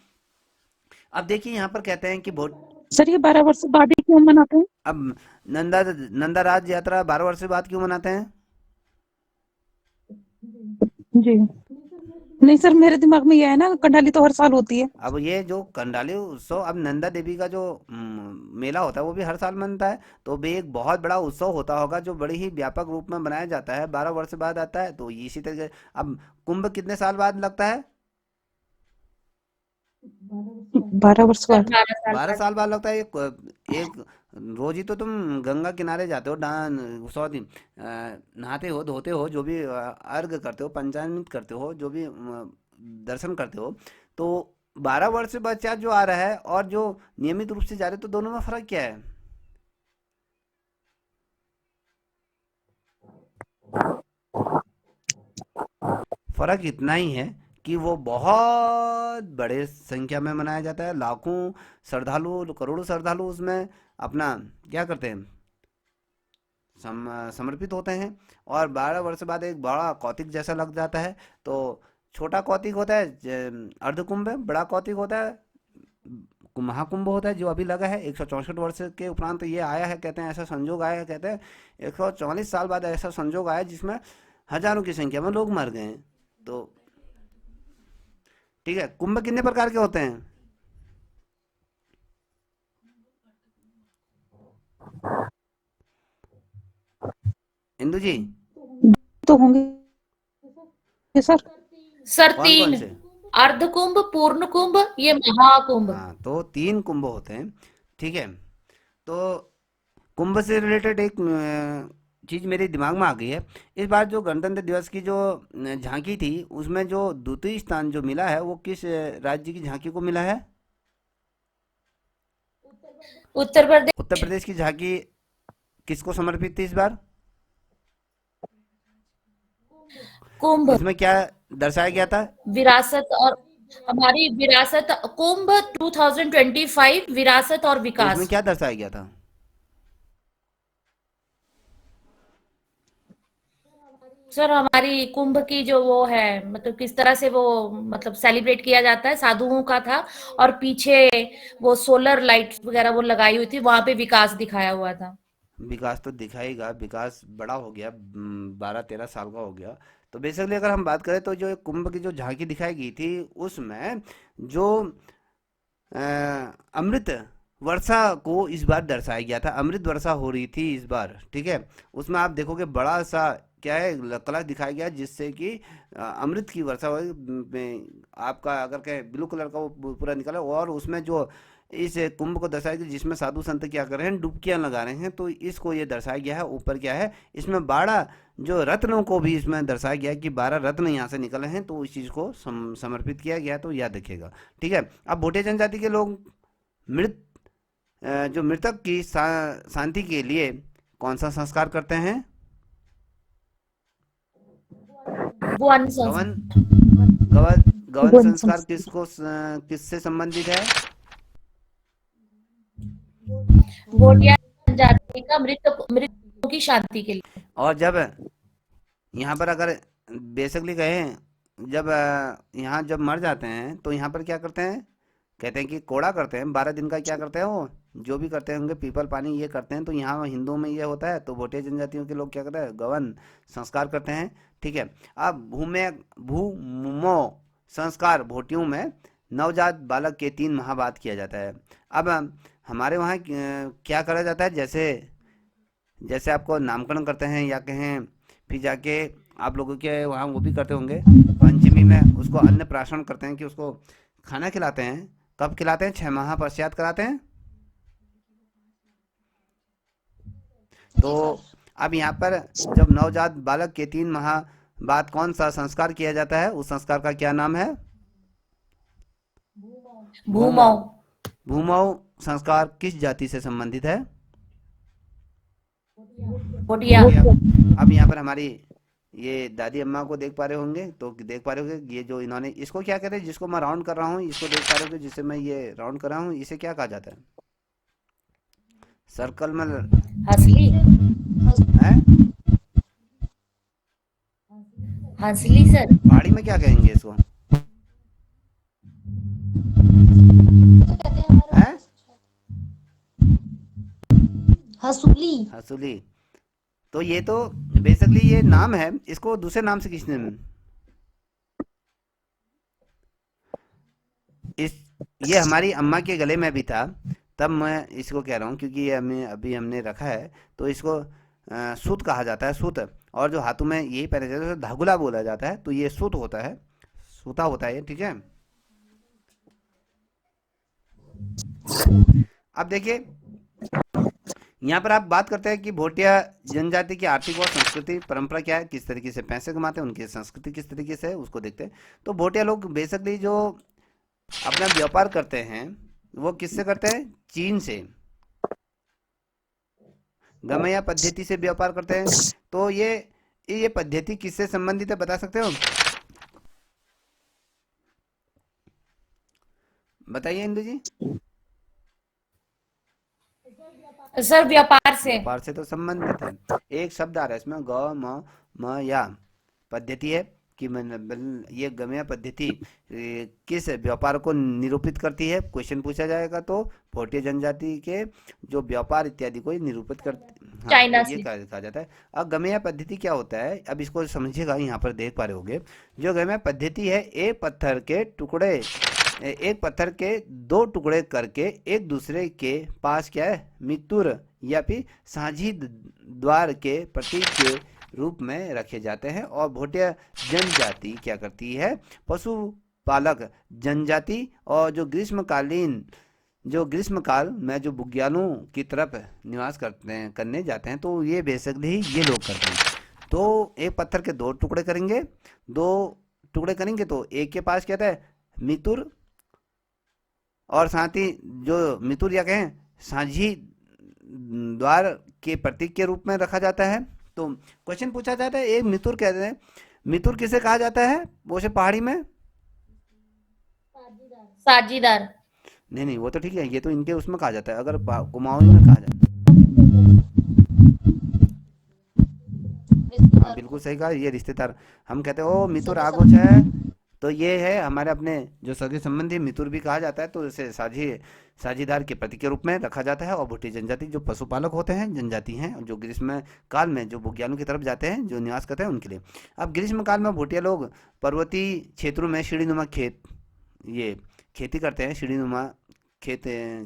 अब देखिए यहाँ पर कहते हैं कि सर ये 12 वर्ष बाद ही क्यों मनाते हैं। अब नंदा राज यात्रा 12 वर्ष बाद क्यों मनाते हैं। जी नहीं सर, मेरे दिमाग में ये है ना, कंडाली तो हर साल होती है। अब ये जो कंडाली उत्सव, अब नंदा देवी का जो मेला होता है वो भी हर साल मनता है, तो भी एक बहुत बड़ा उत्सव होता होगा जो बड़ी ही व्यापक रूप में मनाया जाता है, 12 वर्ष बाद आता है। तो इसी तरीके अब कुंभ कितने साल बाद लगता है। 12 वर्ष बाद। 12 साल बाद लगता है। एक रोज ही तो तुम गंगा किनारे जाते हो, सॉरी नहाते हो, धोते हो, जो भी अर्घ करते हो, पंचामृत करते हो, जो भी दर्शन करते हो, तो 12 वर्ष पश्चात जो आ रहा है और जो नियमित रूप से जा रहे हो, तो दोनों में फर्क क्या है। फर्क इतना ही है कि वो बहुत बड़े संख्या में मनाया जाता है, लाखों श्रद्धालु, करोड़ों श्रद्धालु उसमें अपना क्या करते हैं, समर्पित होते हैं। और 12 वर्ष बाद एक बड़ा कौतिक जैसा लग जाता है। तो छोटा कौतिक होता है अर्धकुंभ, बड़ा कौतिक होता है महाकुंभ होता है जो अभी लगा है 164 वर्ष के उपरांत ये आया है, कहते हैं ऐसा संजोग आया है, कहते हैं 144 साल बाद ऐसा संजोग आया जिसमें हजारों की संख्या में लोग मर गए हैं। तो ठीक है, कुंभ कितने प्रकार के होते हैं। इंदु जी तो होंगे सर। सर कौन कौन 3। से। अर्ध कुंभ, पूर्ण कुंभ, ये महाकुंभ। हाँ, तो 3 कुंभ होते हैं, ठीक है। तो कुंभ से रिलेटेड एक चीज मेरे दिमाग में आ गई है। इस बार जो गणतंत्र दिवस की जो झांकी थी, उसमें जो द्वितीय स्थान जो मिला है वो किस राज्य की झांकी को मिला है? उत्तर प्रदेश। उत्तर प्रदेश की झांकी किसको समर्पित थी इस बार? कुंभ, इसमें क्या दर्शाया गया था? विरासत और हमारी विरासत, कुंभ 2025 विरासत और तो इसमें विकास। क्या दर्शाया गया था? सर हमारी कुंभ की जो वो है, मतलब किस तरह से वो मतलब सेलिब्रेट किया जाता है, साधुओं का था। और पीछे वो सोलर लाइट्स वगैरह वो लगाई हुई थी, वहां पे विकास दिखाया हुआ था। विकास तो दिखाएगा, विकास बड़ा हो गया, 12-13 साल का हो गया। तो बेसिकली अगर हम बात करें तो जो एक कुंभ की जो झांकी दिखाई गई थी, उसमें जो अ, अमृत वर्षा को इस बार दर्शाया गया था। अमृत वर्षा हो रही थी इस बार, ठीक है। उसमें आप देखोगे बड़ा सा क्या है कलश दिखाया गया, जिससे कि अमृत की वर्षा हो आपका अगर कहे ब्लू कलर का वो पूरा निकला। और उसमें जो इस कुंभ को दर्शाया गया जिसमें साधु संत क्या कर रहे हैं, डुबकियां लगा रहे हैं, तो इसको ये दर्शाया गया है। ऊपर क्या है, इसमें 12 जो रत्नों को भी इसमें दर्शाया गया है कि 12 रत्न यहाँ से निकले हैं, तो इस चीज़ को समर्पित किया गया है, तो याद रखिएगा, ठीक है। अब भोटिया जनजाति के लोग मृत जो मृतक की शांति के लिए कौन सा संस्कार करते हैं? वन गवन संस्कार। गवन गवन वन संस्कार संस्कार। किससे संबंधित है? भोटिया जनजाति का मृतकों की शांति के लिए। और जब यहाँ पर अगर बेसिकली कहें, जब यहाँ जब मर जाते हैं तो यहाँ पर क्या करते हैं, कहते हैं कि कोड़ा करते हैं, 12 दिन का क्या करते हैं, वो जो भी करते होंगे पीपल पानी ये करते हैं। तो यहाँ हिंदुओं में ये होता है, तो भोटिया जनजातियों के लोग क्या करते हैं, गवन संस्कार करते हैं, ठीक है। अब भूमो संस्कार भोटियों में नवजात बालक के 3 माह बाद किया जाता है। अब हमारे वहाँ क्या करा जाता है, जैसे जैसे आपको नामकरण करते हैं या कहें, फिर जाके आप लोगों के वहाँ वो भी करते होंगे, पंचमी में उसको अन्न प्राशन करते हैं कि उसको खाना खिलाते हैं। कब खिलाते हैं? 6 माह पश्चात कराते हैं। तो जी सर। अब यहाँ पर जब नवजात बालक के 3 माह बाद कौन सा संस्कार किया जाता है, उस संस्कार का क्या नाम है? भूमौ। भूमौ। भूमौ संस्कार किस जाति से संबंधित है? भोटिया। अब यहाँ पर हमारी ये दादी अम्मा को देख पा रहे होंगे, तो देख पा रहे होंगे ये जो इन्होंने, इसको क्या कहते हैं, जिसको मैं राउंड कर रहा हूँ, इसको देख पा रहे होंगे जिसे मैं ये राउंड कर रहा हूँ, इसे क्या कहा जाता है? सर्कल में हंसली। है। हंसली सर। पहाड़ी में क्या कहेंगे इसको? तो कहते हैं हमारे है हसूली। हसूली। तो ये तो बेसिकली ये नाम है, इसको दूसरे नाम से किसने इस ये हमारी अम्मा के गले में भी था, तब मैं इसको कह रहा हूँ, क्योंकि ये हमें अभी हमने रखा है, तो इसको सूत कहा जाता है, सूत। और जो हाथों में यही पहने जाते हैं धागुला बोला जाता है, तो ये सूत होता है, सूता होता है ये, ठीक है। अब देखिए यहाँ पर आप बात करते हैं कि भोटिया जनजाति की आर्थिक और संस्कृति परंपरा क्या है, किस तरीके से पैसे कमाते हैं, उनकी संस्कृति किस तरीके से है, उसको देखते हैं। तो भोटिया लोग बेसिकली जो अपना व्यापार करते हैं वो किससे करते हैं? चीन से, गमया पद्धति से व्यापार करते हैं। तो ये पद्धति किससे संबंधित है, बता सकते हो? बताइए इंदु जी। सर व्यापार से। व्यापार से तो संबंधित है। एक शब्द आ रहा है इसमें, ग म या पद्धति है कि ये गम्य पद्धति किस व्यापार को निरूपित करती है, क्वेश्चन पूछा जाएगा तो भोटिया जनजाति के जो व्यापार इत्यादि को निरूपित करती, हाँ, चाइना ये से। कहा जाता है। अब गम्य पद्धति क्या होता है, अब इसको समझिएगा, यहाँ पर देख पा रहे होगे, जो गम्य पद्धति है, एक पत्थर के 2 टुकड़े करके एक दूसरे के पास क्या है, मित्तुर या फिर साझी द्वार के प्रतीक के रूप में रखे जाते हैं। और भोटिया जनजाति क्या करती है, पशु पालक जनजाति और जो ग्रीष्मकाल में जो बुग्यालों की तरफ निवास करने जाते हैं, तो ये बेसिकली ये लोग करते हैं। तो एक पत्थर के दो टुकड़े करेंगे, तो एक के पास क्या था, मितुर, और साथ ही जो मितुर या कहें साझी द्वार के प्रतीक के रूप में रखा जाता है। तो क्वेश्चन पूछा जाता है, एक मितुर कहते हैं, मितुर किसे कहा जाता है वो से पहाड़ी में? साझीदार। नहीं, वो तो ठीक है, ये तो इनके उसमें कहा जाता है, अगर कुमाऊनी में कहा जाता है। हाँ बिल्कुल सही कहा, ये रिश्तेदार। हम कहते हैं ओ मितुर आगोच है, तो ये है हमारे अपने जो सगे संबंधी, मितुर भी कहा जाता है। तो इसे साझीदार के प्रतीक के रूप में रखा जाता है। और भूटिया जनजाति जो पशुपालक होते हैं, जनजाति हैं, जो ग्रीष्म काल में जो बुग्यालों की तरफ जाते हैं, जो निवास करते हैं, उनके लिए। अब ग्रीष्म काल में भूटिया लोग पर्वतीय क्षेत्रों में सीढ़ीनुमा खेती करते हैं,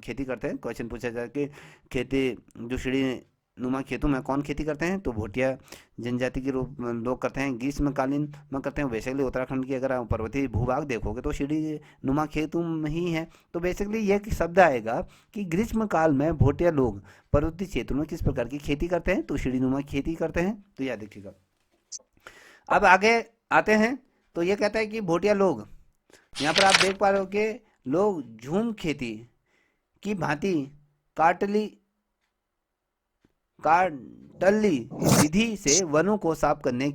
खेती करते हैं। क्वेश्चन पूछा जाए कि जो सीढ़ीनुमा खेतों में कौन खेती करते हैं, तो भूटिया जनजाति के रूप में लोग करते हैं, ग्रीष्मकालीन में करते हैं। बेसिकली उत्तराखंड की अगर आप पर्वतीय भूभाग देखोगे तो सीढ़ीनुमा खेतों में ही है। तो बेसिकली ये शब्द आएगा कि ग्रीष्म काल में भूटिया लोग पर्वतीय क्षेत्रों में किस प्रकार की खेती करते हैं, तो सीढ़ीनुमा खेती करते हैं। तो याद रखिएगा। अब आगे आते हैं, तो ये कहता है कि भूटिया लोग, यहाँ पर आप देख पा रहे हो कि लोग झूम खेती की भांति काटली विधि से वनों को साफ करने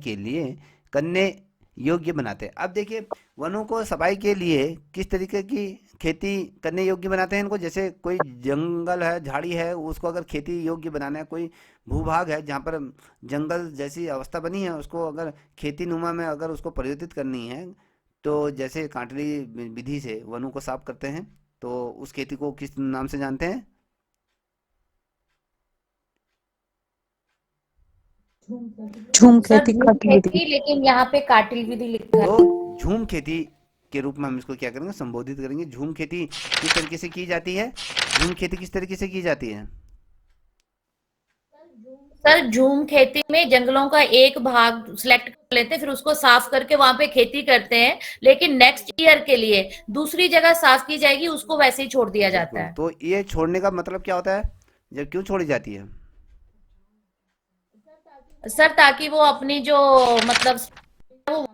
योग्य बनाते हैं। अब देखिए, वनों को सफाई के लिए किस तरीके की खेती करने योग्य बनाते हैं इनको। जैसे कोई जंगल है, झाड़ी है, उसको अगर खेती योग्य बनाना है, कोई भूभाग है जहाँ पर जंगल जैसी अवस्था बनी है, उसको अगर खेती नुमा में अगर उसको परिवर्तित करनी है, तो जैसे काटली विधि से वनों को साफ करते हैं। तो उस खेती को किस नाम से जानते हैं? झूम सर खेती, झूम काटल विधि। खेती, लेकिन यहाँ पे काटिल विधि लिखा है। तो झूम खेती के रूप में हम इसको क्या करेंगे, संबोधित करेंगे। झूम खेती किस तरीके से की जाती है? झूम खेती किस तरीके से की जाती है? सर झूम खेती में जंगलों का एक भाग सिलेक्ट कर लेते हैं, फिर उसको साफ करके वहां पे खेती करते हैं, लेकिन नेक्स्ट ईयर के लिए दूसरी जगह साफ की जाएगी, उसको वैसे ही छोड़ दिया जाता बिल्कुल। है। तो ये छोड़ने का मतलब क्या होता है, जब क्यों छोड़ी जाती है? सर ताकि वो अपनी जो मतलब वो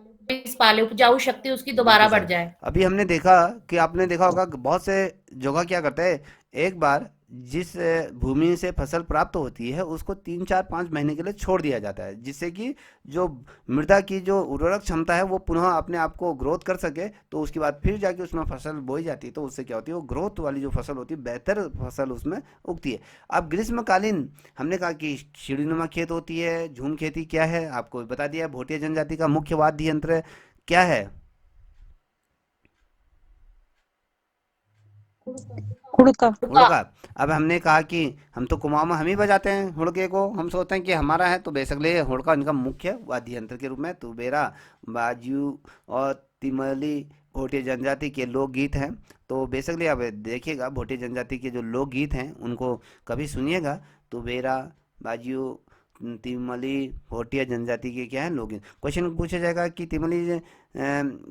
पाले, उपजाऊ शक्ति उसकी दोबारा बिल्कुल बढ़ सही। जाए। अभी हमने देखा कि आपने देखा होगा कि बहुत से जगह क्या करते हैं, एक बार जिस भूमि से फसल प्राप्त होती है उसको 3 4 5 महीने के लिए छोड़ दिया जाता है, जिससे कि जो मृदा की जो उर्वरक क्षमता है वो पुनः अपने आप को ग्रोथ कर सके। तो उसके बाद फिर जाके उसमें फसल बोई जाती है, तो उससे क्या होती है, वो ग्रोथ वाली जो फसल होती है, बेहतर फसल उसमें उगती है। अब ग्रीष्मकालीन हमने कहा कि सीढ़ीनुमा खेत होती है। झूम खेती क्या है आपको बता दिया। भोटिया जनजाति का मुख्य वाद्य यंत्र क्या है? हुड़का। हुड़का। अब हमने कहा कि हम तो कुमाऊं में हम ही बजाते हैं हुड़के को, हम सोचते हैं कि हमारा है, तो बेसिकली हुड़का इनका मुख्य वाद्य यंत्र के रूप में तुबेरा, बाजू और तिमली भोटिया जनजाति के लोकगीत हैं। तो बेसिकली अब देखिएगा, भोटिया जनजाति के जो लोकगीत हैं उनको कभी सुनिएगा। तुबेरा, बाजू, तिमली भोटिया जनजाति के क्या है लोकगीत। क्वेश्चन पूछा जाएगा कि तिमली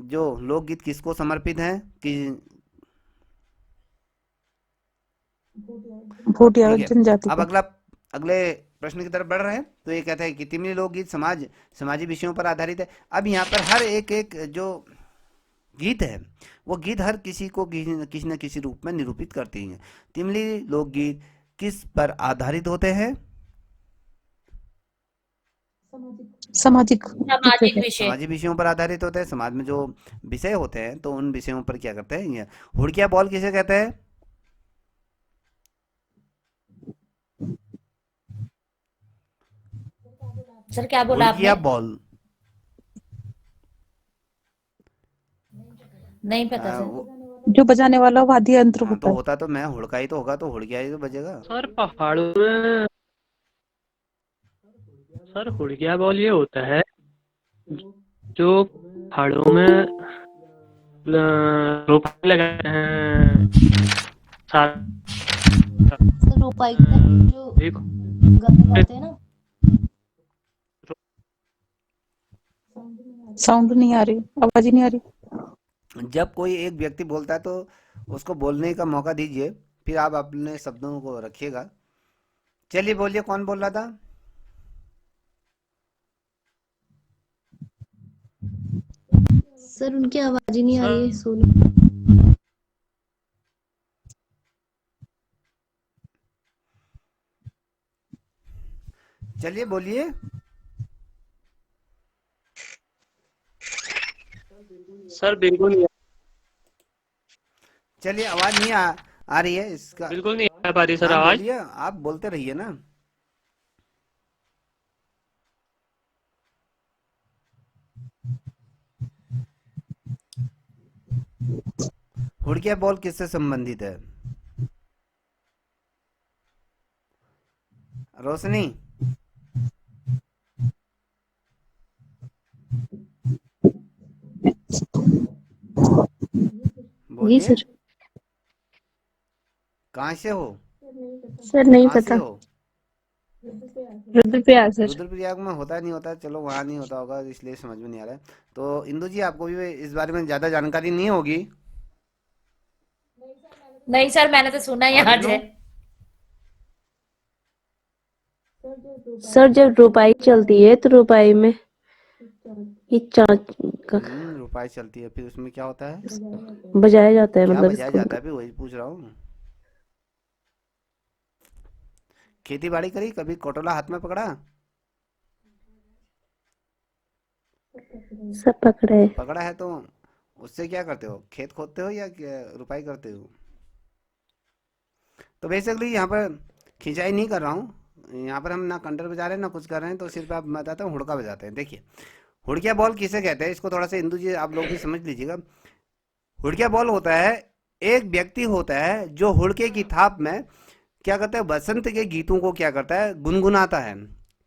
जो लोकगीत किसको समर्पित है, कि भूटिया ठीक है। जनजाति अब को। अगले प्रश्न की तरफ बढ़ रहे हैं। तो ये कहता है कि तिमली लोकगीत समाजी विषयों पर आधारित है। अब यहाँ पर हर एक जो गीत है, वो गीत हर किसी को किसी न किसी रूप में निरूपित करती हैं। तिमली लोकगीत किस पर आधारित होते हैं? सामाजिक सामाजिक विषय। सामाजिक विषयों पर आधारित होते हैं। समाज में जो विषय होते हैं, तो उन विषयों पर क्या करते हैं ये। हुड़किया बॉल किसे कहते हैं? सर क्या बोला हुड़किया आपने? बॉल नहीं पता सर। जो बजाने वाला वाद्य यंत्र हाँ, होता तो है। होता तो मैं हुड़का ही तो होगा, तो हुड़किया ही तो बजेगा। सर पहाड़ों में सर हुड़किया बॉल ये होता है जो पहाड़ों में रोपाई लगाते हैं साथ। सर रोपाई का टाइम जो देखो गाते गाते हैं ना। साउंड नहीं आ रही, आवाज ही नहीं आ रही। जब कोई एक व्यक्ति बोलता है तो उसको बोलने का मौका दीजिए, फिर आप अपने शब्दों को रखिएगा। चलिए बोलिए, कौन बोल रहा था? सर उनकी आवाज ही नहीं आ रही है, सर सोनू। चलिए बोलिए। सर बिल्कुल नहीं, चलिए, आवाज नहीं आ रही है इसका। बिल्कुल नहीं आ पा रही सर हाँ आवाज। बोलिए, आप बोलते रहिए ना। हुड़किया बॉल किससे संबंधित है? रोशनी, जी बोलिए। सर। कहाँ से हो? सर नहीं कहाँ से पता। हो? रुद्रप्रयाग सर। रुद्रप्रयाग में होता नहीं होता, चलो वहाँ नहीं होता होगा इसलिए समझ में नहीं आ रहा है। तो इंदु जी, आपको भी इस बारे में ज़्यादा जानकारी नहीं होगी। नहीं सर, मैंने तो सुना ही और आज रीनू? है। सर जब रुपाई चलती है तो रुपाई में ये चाँच का रुपाई चलती है, फिर उसमें क्या होता है? बजाया जाता है, क्या मतलब बजाया इसको जाता है? फिर वही पूछ रहा हूँ। खेती बाड़ी करी कभी? कोटोला हाथ में पकड़ा? सब पकड़े। पकड़ा है तो उससे क्या करते हो? खेत खोदते हो या रुपाई करते हो? तो बेसिकली यहाँ पर खिंचाई नहीं कर रहा हूँ, यहाँ पर हम ना कंटर बजा रहे हैं ना कुछ कर रहे हैं, तो सिर्फ आप बताते हैं हुड़का बजाते हैं। देखिए, हुड़किया बॉल किसे कहते हैं, इसको थोड़ा सा इंदु जी आप लोग भी समझ लीजिएगा। हुड़किया बॉल होता है, एक व्यक्ति होता है जो हुड़के की थाप में क्या करता है, बसंत के गीतों को क्या करता है, गुनगुनाता है।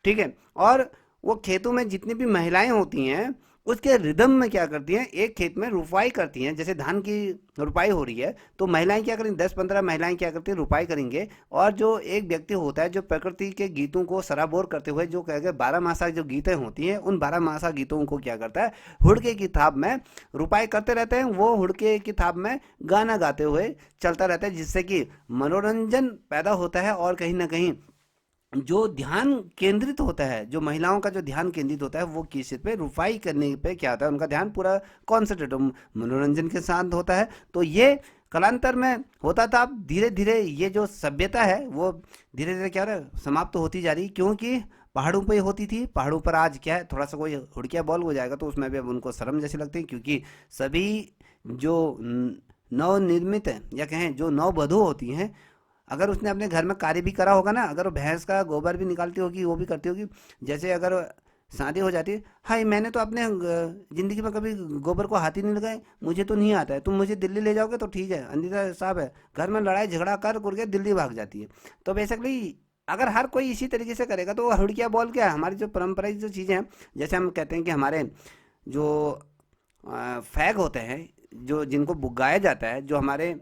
ठीक है। और वो खेतों में जितनी भी महिलाएं होती हैं उसके रिदम में क्या करती हैं, एक खेत में रुपाई करती हैं। जैसे धान की रुपाई हो रही है तो महिलाएं क्या करेंगी, 10-15 महिलाएं क्या करती हैं, रुपाई करेंगे। और जो एक व्यक्ति होता है जो प्रकृति के गीतों को सराबोर करते हुए जो कह गए 12 मासा जो गीतें होती हैं, उन 12 मासा गीतों को क्या करता है, हुड़के की थाप में रुपाई करते रहते हैं। वो हुड़के की थाप में गाना गाते हुए चलता रहता है, जिससे कि मनोरंजन पैदा होता है। और कहीं ना कहीं जो ध्यान केंद्रित होता है, जो महिलाओं का जो ध्यान केंद्रित होता है, वो किस चीज़ पे, रुपाई करने पे क्या होता है, उनका ध्यान पूरा कॉन्सेंट्रेट मनोरंजन के साथ होता है। तो ये कालांतर में होता था। अब धीरे धीरे ये जो सभ्यता है वो धीरे धीरे क्या हो रहा है, समाप्त तो होती जा रही, क्योंकि पहाड़ों पे होती थी। पहाड़ों पर आज क्या है, थोड़ा सा कोई हुड़किया बॉल हो जाएगा तो उसमें भी अब उनको शर्म जैसी लगती है, क्योंकि सभी जो नवनिर्मित या कहें जो नववधू होती हैं, अगर उसने अपने घर में कार्य भी करा होगा ना, अगर वो भैंस का गोबर भी निकालती होगी, वो भी करती होगी। जैसे अगर शादी हो जाती है, हाय मैंने तो अपने ज़िंदगी में कभी गोबर को हाथ ही नहीं लगाए, मुझे तो नहीं आता है, तुम मुझे दिल्ली ले जाओगे तो ठीक है, अंदर साहब है, घर में लड़ाई झगड़ा कर करके दिल्ली भाग जाती है। तो बेसिकली अगर हर कोई इसी तरीके से करेगा तो हुड़किया बॉल क्या है, हमारी जो पारंपरिक जो चीज़ें हैं, जैसे हम कहते हैं कि हमारे जो फैग होते हैं, जो जिनको बुगाया जाता है, जो हमारे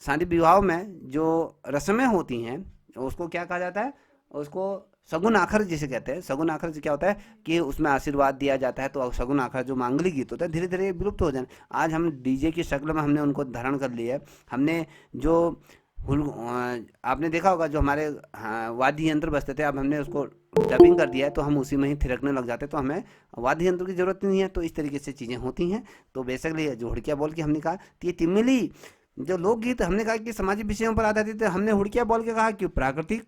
शादी विवाह में जो रस्में होती हैं, उसको क्या कहा जाता है, उसको सगुन आखर जिसे कहते हैं। सगुन आखर से क्या होता है कि उसमें आशीर्वाद दिया जाता है। तो सगुन आखर जो मांगलिक गीत होता है धीरे धीरे विलुप्त हो जाए। आज हम डीजे की शक्ल में हमने उनको धारण कर लिया है। हमने जो आपने देखा होगा जो हमारे वाद्य यंत्र बजते थे, अब हमने उसको डबिंग कर दिया है तो हम उसी में ही थिरकने लग जाते हैं, तो हमें वाद्य यंत्र की जरूरत नहीं है। तो इस तरीके से चीज़ें होती हैं। तो बेसिकली जो हुड़किया बोल के हमने कहा, तो ये तिमिली जो लोकगीत हमने कहा कि सामाजिक विषयों पर आधारित है, हमने हुड़किया बोल के कहा कि प्राकृतिक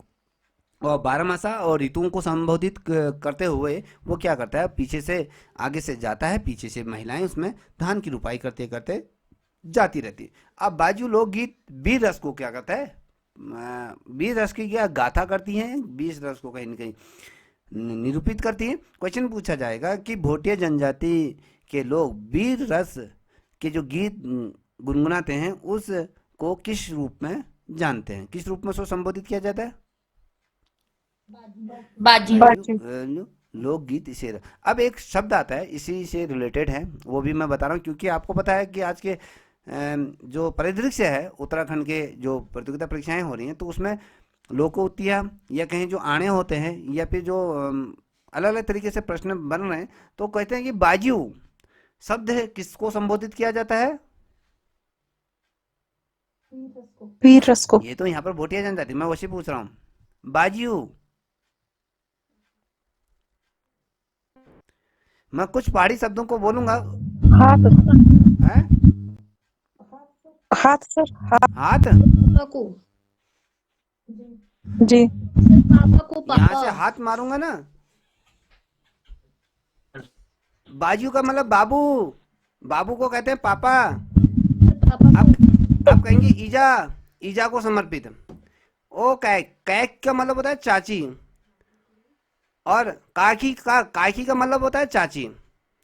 और बारहमासा और ऋतुओं को संबोधित करते हुए वो क्या करता है, पीछे से आगे से जाता है, पीछे से महिलाएं उसमें धान की रुपाई करते करते जाती रहती है। अब बाजू लोकगीत वीर रस को क्या करता है, वीर रस की क्या गाथा करती हैं, वीर रस को कहीं न कहीं निरूपित करती हैं। क्वेश्चन पूछा जाएगा कि भोटिया जनजाति के लोग वीर रस के जो गीत गुनगुनाते हैं उसको किस रूप में जानते हैं, किस रूप में उसको संबोधित किया जाता है, बाजी। लोकगीत इसे। अब एक शब्द आता है इसी से रिलेटेड है, वो भी मैं बता रहा हूँ क्योंकि आपको पता है कि आज के जो परिदृश्य है उत्तराखंड के जो प्रतियोगिता परीक्षाएं हो रही हैं, तो उसमें लोकोक्तियाँ या कहीं जो आने होते हैं या फिर जो अलग अलग तरीके से प्रश्न बन रहे हैं, तो कहते हैं कि बाजू शब्द है किसको संबोधित किया जाता है? वीर रस को। ये तो यहाँ पर भोटिया जनजाति, मैं वैसे पूछ रहा हूँ। बाजियो, मैं कुछ पहाड़ी शब्दों को बोलूंगा। हाथ है? हाथ सर हाथ। हाथ? पापा को जी पापा को यहाँ पापा से हाथ मारूंगा ना, बाजू का मतलब बाबू, बाबू को कहते हैं पापा। पापा आप कहेंगे ईजा, ईजा को समर्पित। ओ कैक, कैक का मतलब होता है चाची, और काकी का मतलब होता है चाची।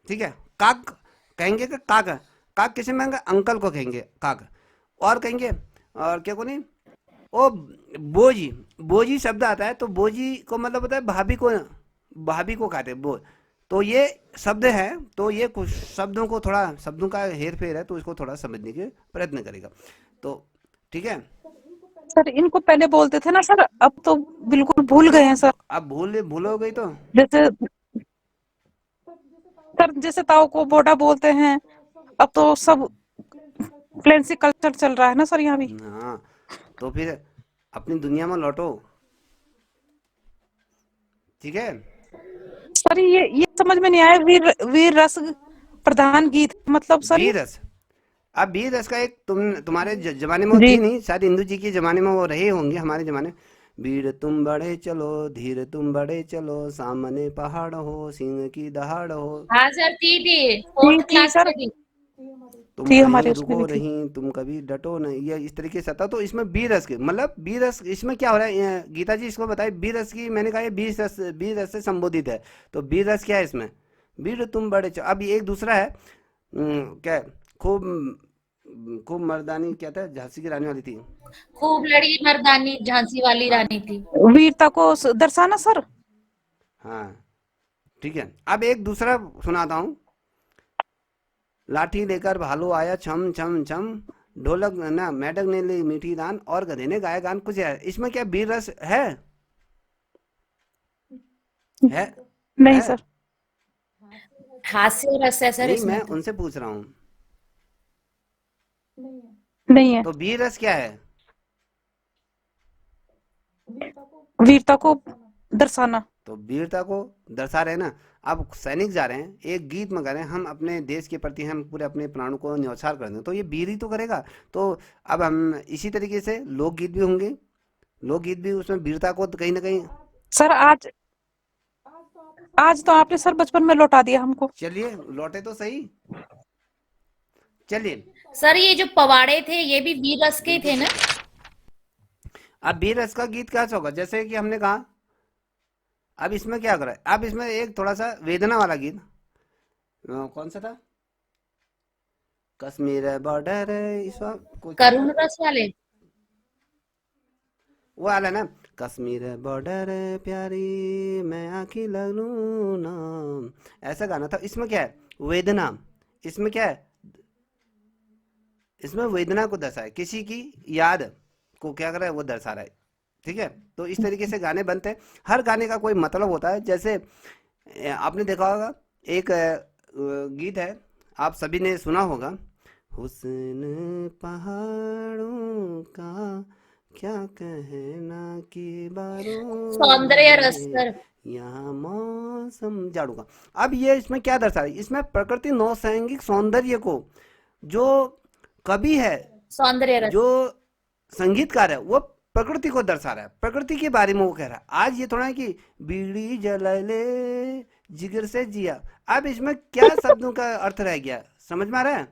ठीक है, काक कहेंगे कि काक, काक किसे में अंकल को कहेंगे काक। और कहेंगे, और क्या को नहीं, ओ बोजी, बोजी शब्द आता है, तो बोजी को मतलब होता है भाभी को, भाभी को कहते हैं बो। तो ये शब्द है, तो ये कुछ शब्दों को थोड़ा, शब्दों का हेर फेर है, तो इसको थोड़ा समझने के प्रयत्न करेगा। तो ठीक है, सर इनको पहले बोलते थे ना सर, अब तो बिल्कुल भूल गए हैं सर। अब भूल हो गई तो जैसे सर, जैसे ताऊ को बोडा बोलते हैं, अब तो सब फ्लेंसी कल्चर चल रहा है ना सर यहाँ भी। हाँ, तो फिर अपनी दुनिया में लौटो। ठीक है, सर ये समझ में नहीं आया, वीर रस प्रधान गीत मतलब सर वीर रस। अब वीर रस का एक तुम्हारे जमाने में वो जी थी नहीं, शायद इंदु जी के जमाने में वो रहे होंगे, हमारे जमाने। वीर तुम बढ़े चलो, धीर तुम बढ़े चलो, सामने पहाड़ हो, सिंह की दहाड़ हो, हाँ सर, थी थी फोर्थ थी क्लास सर, में थी। तुम थी कहीं हमारे उसमें रुको भी थी। नहीं, तुम कभी डटो नहीं, ये इस तरीके से था। तो इसमें वीर रस के मतलब, वीर रस इसमें क्या हो रहा है, गीता जी इसको बताए। वीर रस की मैंने कहा ये वीर रस से संबोधित है। तो वीर रस क्या है इसमें? वीर तुम बड़े अब ये एक दूसरा है, क्या, खूब मर्दानी, क्या था, झांसी की रानी वाली थी। खूब लड़ी मर्दानी, झांसी वाली हाँ रानी थी। वीरता को दर्शाना सर। हाँ, ठीक है। अब एक दूसरा सुनाता हूँ। लाठी लेकर भालू आया छम छम छम, ढोलक ना मेढक ने ली मीठी दान, और गधे ने गाया गान। कुछ है इसमें, क्या वीर रस है? है? नहीं है? सर, हास्य रस है सर नहीं, मैं इसमें तो। उनसे पूछ रहा हूँ। नहीं है। तो वीर रस क्या है? वीरता को दर्शाना। तो वीरता को दर्शा रहे हैं ना। अब सैनिक जा रहे हैं, एक गीत में गा रहे हैं, हम अपने देश के प्रति हम पूरे अपने प्राणों को न्यौछावर कर दें, तो ये वीर ही तो करेगा। तो अब हम इसी तरीके से लोकगीत भी होंगे, लोकगीत भी उसमें वीरता को कहीं ना कहीं। सर आज तो आपने सर बचपन में लौटा दिया हमको। चलिए लौटे तो सही, चलिए। सर ये जो पवाड़े थे ये भी वीर रस के ही थे ना? अब वीर रस का गीत क्या होगा, जैसे कि हमने कहा। अब इसमें क्या करा है, अब इसमें एक थोड़ा सा वेदना वाला गीत, कौन सा था, कश्मीर बॉर्डर, इस करुण रस वाले। वो वाला ना, कश्मीर बॉर्डर प्यारी मैं आखी लगू ना, ऐसा गाना था। इसमें क्या है, वेदना। इसमें क्या है, इसमें वेदना को दर्शा है, किसी की याद को क्या कर रहा है, वो दर्शा रहा है। ठीक है, तो इस तरीके से गाने बनते हैं। हर गाने का कोई मतलब होता है। जैसे आपने देखा होगा, एक गीत है, आप सभी ने सुना होगा, हुस्न पहाड़ों का क्या कहना कि बारों सौंदर्य रस सर। यहाँ मौसम जाड़ू का। अब ये इसमें क्या दर्शा रही है, इसमें प्रकृति नौसैंगिक सौंदर्य को, जो कवि है, सौंदर्य रस। जो संगीतकार है, वो प्रकृति को दर्शा रहा है, प्रकृति के बारे में वो कह रहा है। आज ये थोड़ा है कि बीड़ी जलाले जिगर से जिया। अब इसमें क्या शब्दों का अर्थ रह गया, समझ में आ रहा है?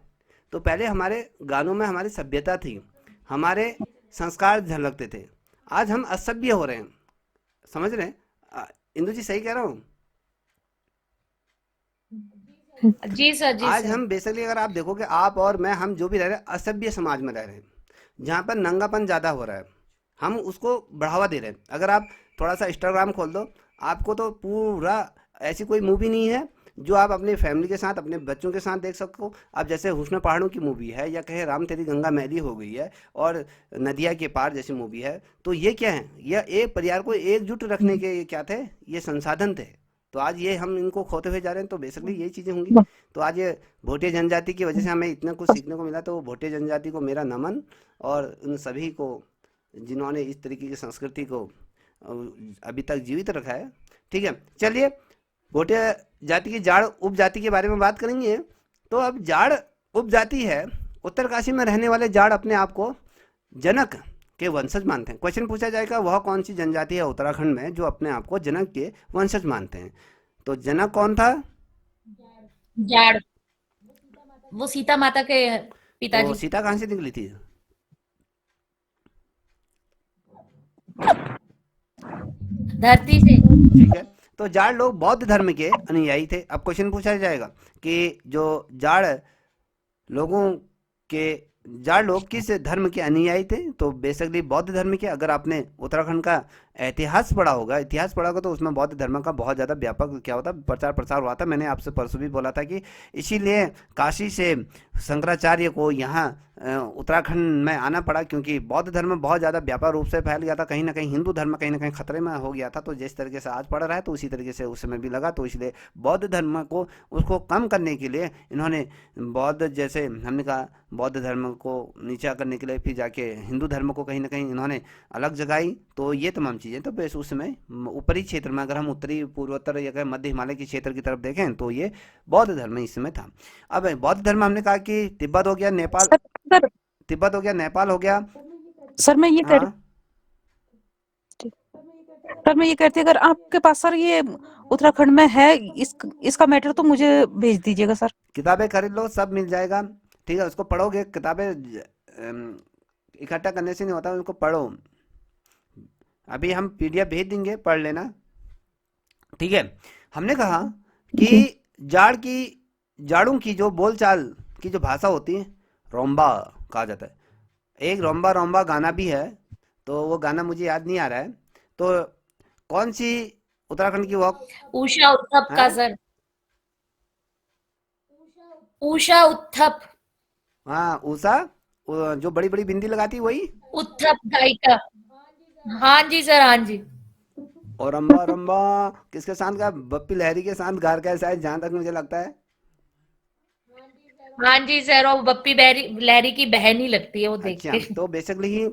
तो पहले हमारे गानों में हमारी सभ्यता थी, हमारे संस्कार झलकते थे। आज हम असभ्य हो रहे हैं, समझ रहे हैं? इंदु जी सही कह रहा हूँ? जी सर, जी आज सर। हम बेसिकली, अगर आप देखोगे, आप और मैं, हम जो भी रह रहे हैं, असभ्य समाज में रह रहे हैं, जहाँ पर नंगापन ज़्यादा हो रहा है, हम उसको बढ़ावा दे रहे हैं। अगर आप थोड़ा सा इंस्टाग्राम खोल दो, आपको तो पूरा, ऐसी कोई मूवी नहीं है जो आप अपने फैमिली के साथ, अपने बच्चों के साथ देख सको। अब जैसे हुस्न पहाड़ों की मूवी है, या कहे राम तेरी गंगा मैली हो गई है, और नदिया के पार जैसी मूवी है, तो ये क्या है, यह एक परिवार को एकजुट रखने के ये क्या थे, ये संसाधन थे। तो आज ये हम इनको खोते हुए जा रहे हैं, तो बेसिकली यही चीज़ें होंगी। तो आज ये भोटिया जनजाति की वजह से हमें इतना कुछ सीखने को मिला, तो भोटिया जनजाति को मेरा नमन, और उन सभी को जिन्होंने इस तरीके की संस्कृति को अभी तक जीवित रखा है। ठीक है, चलिए भोटिया जाति की जाड़ उपजाति के बारे में बात करेंगे। तो अब जाड़ उपजाति है, उत्तरकाशी में रहने वाले जाड़ अपने आप को जनक के वंशज मानते हैं। क्वेश्चन पूछा जाएगा वह कौन सी जनजाति है उत्तराखंड में जो अपने आप को जनक के वंशज मानते हैं। तो जनक कौन था? जाड़, वो सीता माता के तो पिताजी। सीता कहाँ से निकली थी? धरती से। ठीक है, तो जाड़ लोग बौद्ध धर्म के अनुयायी थे। अब क्वेश्चन पूछा जाएगा कि जो जाड़ लोग किस धर्म के अनुयायी थे? तो बेसिकली बौद्ध धर्म के। अगर आपने उत्तराखंड का इतिहास पढ़ा होगा तो उसमें बौद्ध धर्म का बहुत ज़्यादा व्यापक क्या होता प्रचार प्रसार हुआ था। मैंने आपसे परसों भी बोला था कि इसीलिए काशी से शंकराचार्य को यहाँ उत्तराखंड में आना पड़ा, क्योंकि बौद्ध धर्म बहुत ज़्यादा व्यापक रूप से फैल गया था। कहीं ना कहीं हिंदू धर्म कहीं ना कहीं खतरे में हो गया था। तो जिस तरीके से आज पढ़ रहा है तो उसी तरीके से उस समय भी लगा। तो इसलिए बौद्ध धर्म को उसको कम करने के लिए इन्होंने बौद्ध, जैसे हमने कहा, बौद्ध धर्म को नीचा करने के लिए फिर जाके हिंदू धर्म को कहीं ना कहीं इन्होंने अलग जगाई। तो ये तमाम चीज़ें तो बेस उस समय ऊपरी क्षेत्र में, अगर हम उत्तरी पूर्वोत्तर या मध्य हिमालय के क्षेत्र की तरफ देखें तो ये बौद्ध धर्म इस समय था। अब बौद्ध धर्म हमने कहा कि तिब्बत हो गया, नेपाल, सर तिब्बत हो गया, नेपाल हो गया। सर मैं ये कह हाँ, सर मैं ये कहती अगर आपके पास सर ये उत्तराखंड में है इसका मैटर तो मुझे भेज दीजिएगा सर। किताबें खरीद लो, सब मिल जाएगा। ठीक है, उसको पढ़ोगे। किताबें इकट्ठा करने से नहीं होता, उनको पढ़ो। अभी हम पीडीएफ भेज देंगे, पढ़ लेना। ठीक है, हमने कहा कि जाड़ों की जो बोलचाल की जो भाषा होती है रोम्बा कहा जाता है। एक रोम्बा रोम्बा गाना भी है, तो वो गाना मुझे याद नहीं आ रहा है। तो कौन सी उत्तराखंड की वो उषा उत्थप का है? सर, उषा उत्थप, हाँ, उषा, जो बड़ी बड़ी बिंदी लगाती वही। उत्थप गायिका। हाँ जी सर, हाँ जी। और रंबा रंबा किसके साथ गा? बप्पी लहरी के साथ गा रखा है शायद, जहां तक मुझे लगता है। हाँ जी सर, और बप्पी लहरी की बहन ही लगती है वो, देख अच्छा, के। तो बेसिकली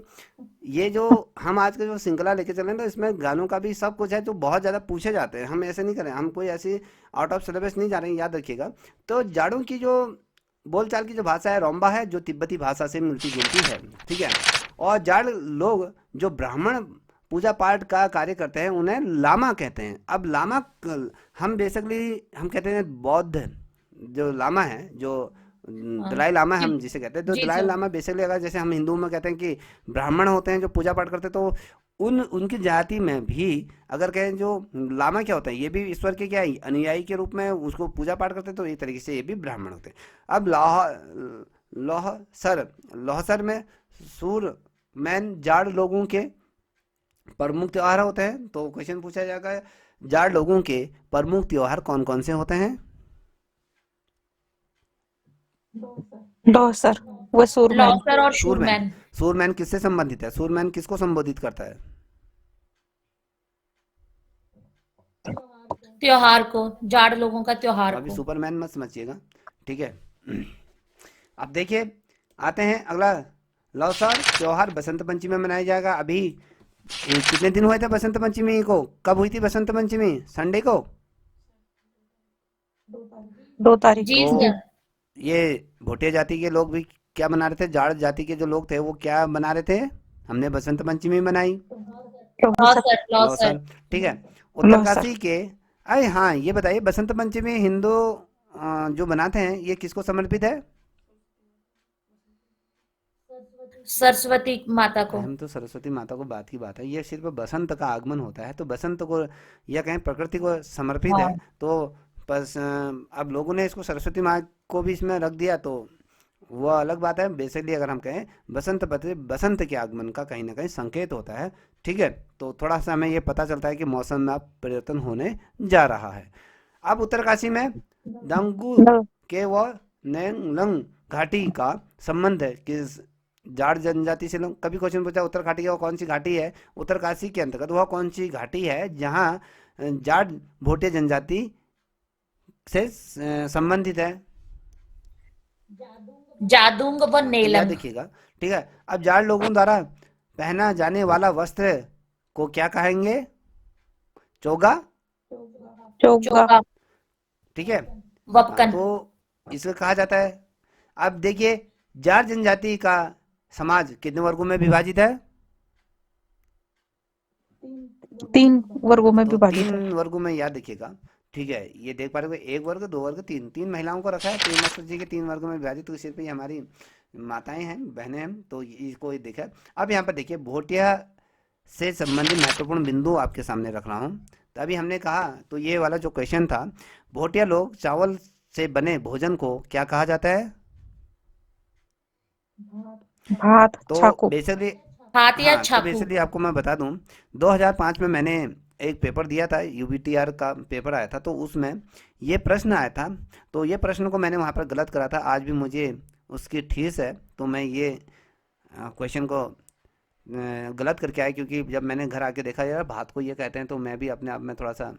ये जो हम आज का जो श्रृंखला लेके चले तो इसमें गानों का भी सब कुछ है जो बहुत ज़्यादा पूछे जाते हैं। हम ऐसे नहीं करें, हम कोई ऐसी आउट ऑफ सिलेबस नहीं जा रहे हैं, याद रखिएगा। तो जाड़ों की जो बोलचाल की जो भाषा है रोम्बा है, जो तिब्बती भाषा से मिलती जुलती है। ठीक है, और जाड़ लोग जो ब्राह्मण पूजा पाठ का कार्य करते हैं उन्हें लामा कहते हैं। अब लामा हम बेसिकली हम कहते हैं बौद्ध जो लामा है, जो दलाई लामा है हम जिसे कहते हैं। तो जी दलाई सर। लामा बेसिकली अगर जैसे हम हिंदू में कहते हैं कि ब्राह्मण होते हैं जो पूजा पाठ करते हैं, तो उनकी जाति में भी अगर कहें जो लामा क्या होता है, ये भी ईश्वर के क्या अनुयायी के रूप में उसको पूजा पाठ करते हैं। तो एक तरीके से ये भी ब्राह्मण होते हैं। अब लोहसर में सूरमैन जाड़ लोगों के प्रमुख त्योहार होते हैं। तो क्वेश्चन पूछा जाएगा जाड़ लोगों के प्रमुख त्योहार कौन कौन से होते हैं? लो सर, वो सूरमैन। लॉसर और सूरमैन। शूरमैन। सूरमैन किससे संबंधित है? सूरमैन किसको संबोधित करता है? त्योहार को, जाड़ लोगों का त्योहार अभी को। सुपरमैन मत समझिएगा। ठीक है, अब देखिए आते हैं अगला। लौसर त्योहार बसंत पंचमी में मनाया जाएगा। अभी कितने दिन हुए थे बसंत पंचमी को? कब हुई थी बसंत पंचमी? संडे को। 2 तारीख जी तो सर। ये भोटिया जाति के लोग भी क्या मना रहे थे? जाड़ जाति के जो लोग थे वो क्या मना रहे थे? हमने बसंत पंचमी मनाई, लॉसर, लॉसर। लौसर। ठीक है, उत्तरकाशी के अरे हाँ, ये बताइए बसंत पंचमी हिंदू जो मनाते हैं ये किसको समर्पित है? सरस्वती माता को। हम तो सरस्वती माता को बात की बात है। ये सिर्फ बसंत का आगमन होता है, तो बसंत को या कहें प्रकृति को समर्पित है। तो बस अब लोगों ने इसको सरस्वती माँ को भी इसमें रख दिया, तो वो अलग बात है। बेसिकली अगर हम कहें बसंत के आगमन का कहीं ना कहीं संकेत होता है। ठीक है, तो थोड़ा सा हमें ये पता चलता है कि मौसम में अब परिवर्तन होने जा रहा है। अब उत्तरकाशी में दांगू के व नेंगलंग घाटी का संबंध है किस जाड़ जनजाति से? लोग कभी क्वेश्चन पूछा उत्तरकाशी की वो कौन सी घाटी है? उत्तरकाशी के अंतर्गत वह कौन सी घाटी है जहाँ जाट भोटिया जनजाति से संबंधित है? जादूंग व हाँ, तो याद नेलम। रखिएगा। ठीक है, अब जाट लोगों द्वारा पहना जाने वाला वस्त्र को क्या कहेंगे? चोगा। चोगा। चोगा, ठीक है, हाँ, वपकन। तो इसे कहा जाता है। अब देखिए, जाट जनजाति का समाज कितने वर्गों में विभाजित है? 3 वर्गों में तो विभाजित है। 3 वर्गों में, याद रखिएगा। ठीक है, ये देख पा रहे हो, 1 वर्ग, 2 वर्ग, 3, 3 महिलाओं को रखा है, तो ये मत सोचिए कि 3 वर्गों में विभाजित, तो सिर्फ ये हमारी माताएं हैं, बहनें हैं, तो इसको ये देखा। अब यहाँ पर देखिए, भोटिया से संबंधित महत्वपूर्ण बिंदु आपके सामने रख रहा हूँ। तो अभी हमने कहा, तो ये वाला जो क्वेश्चन था, भोटिया लोग चावल से बने भोजन को क्या कहा जाता है? भात, तो छाकू। बेसिकली, हाथ या हाँ, तो छाकू। बेसिकली आपको मैं बता दूं, 2005 में मैंने एक पेपर दिया था, यूबीटीआर का पेपर आया था, तो उसमें ये प्रश्न आया था। तो ये प्रश्न को मैंने वहाँ पर गलत करा था, आज भी मुझे उसकी ठेस है। तो मैं ये क्वेश्चन को गलत करके आया, क्योंकि जब मैंने घर आके देखा यार भात को ये कहते हैं, तो मैं भी अपने आप में थोड़ा सा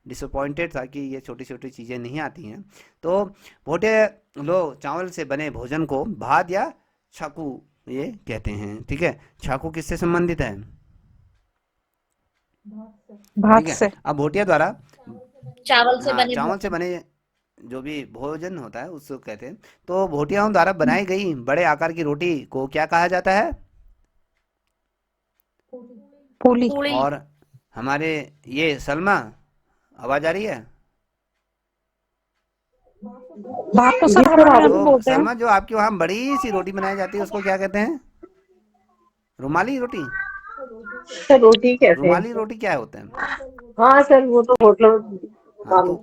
डिसअपॉइंटेड था कि ये छोटी छोटी चीज़ें नहीं आती हैं। तो भोटे लोग चावल से बने भोजन को भात या छाकू ये कहते हैं। ठीक है, छाकू किससे संबंधित है? भात ठीक है, से। अब भोटिया द्वारा, चावल से हाँ, बने चावल से बने जो भी भोजन होता है उसको कहते हैं। तो भोटियाओं द्वारा बनाई गई बड़े आकार की रोटी को क्या कहा जाता है? पूली। पूड़ी। और हमारे ये सलमा, आवाज आ रही है? भात तो सर जी सर, हमारे यहाँ आप भी तो बोलते हैं। सलमा, जो आपके वहाँ बड़ी सी रोटी बनाई जाती है उसको क्या कहते हैं? रुमाली रोटी। सर रोटी कहते हैं। रुमाली रोटी क्या होता है? हाँ सर, वो तो होटलों में हाँ, तो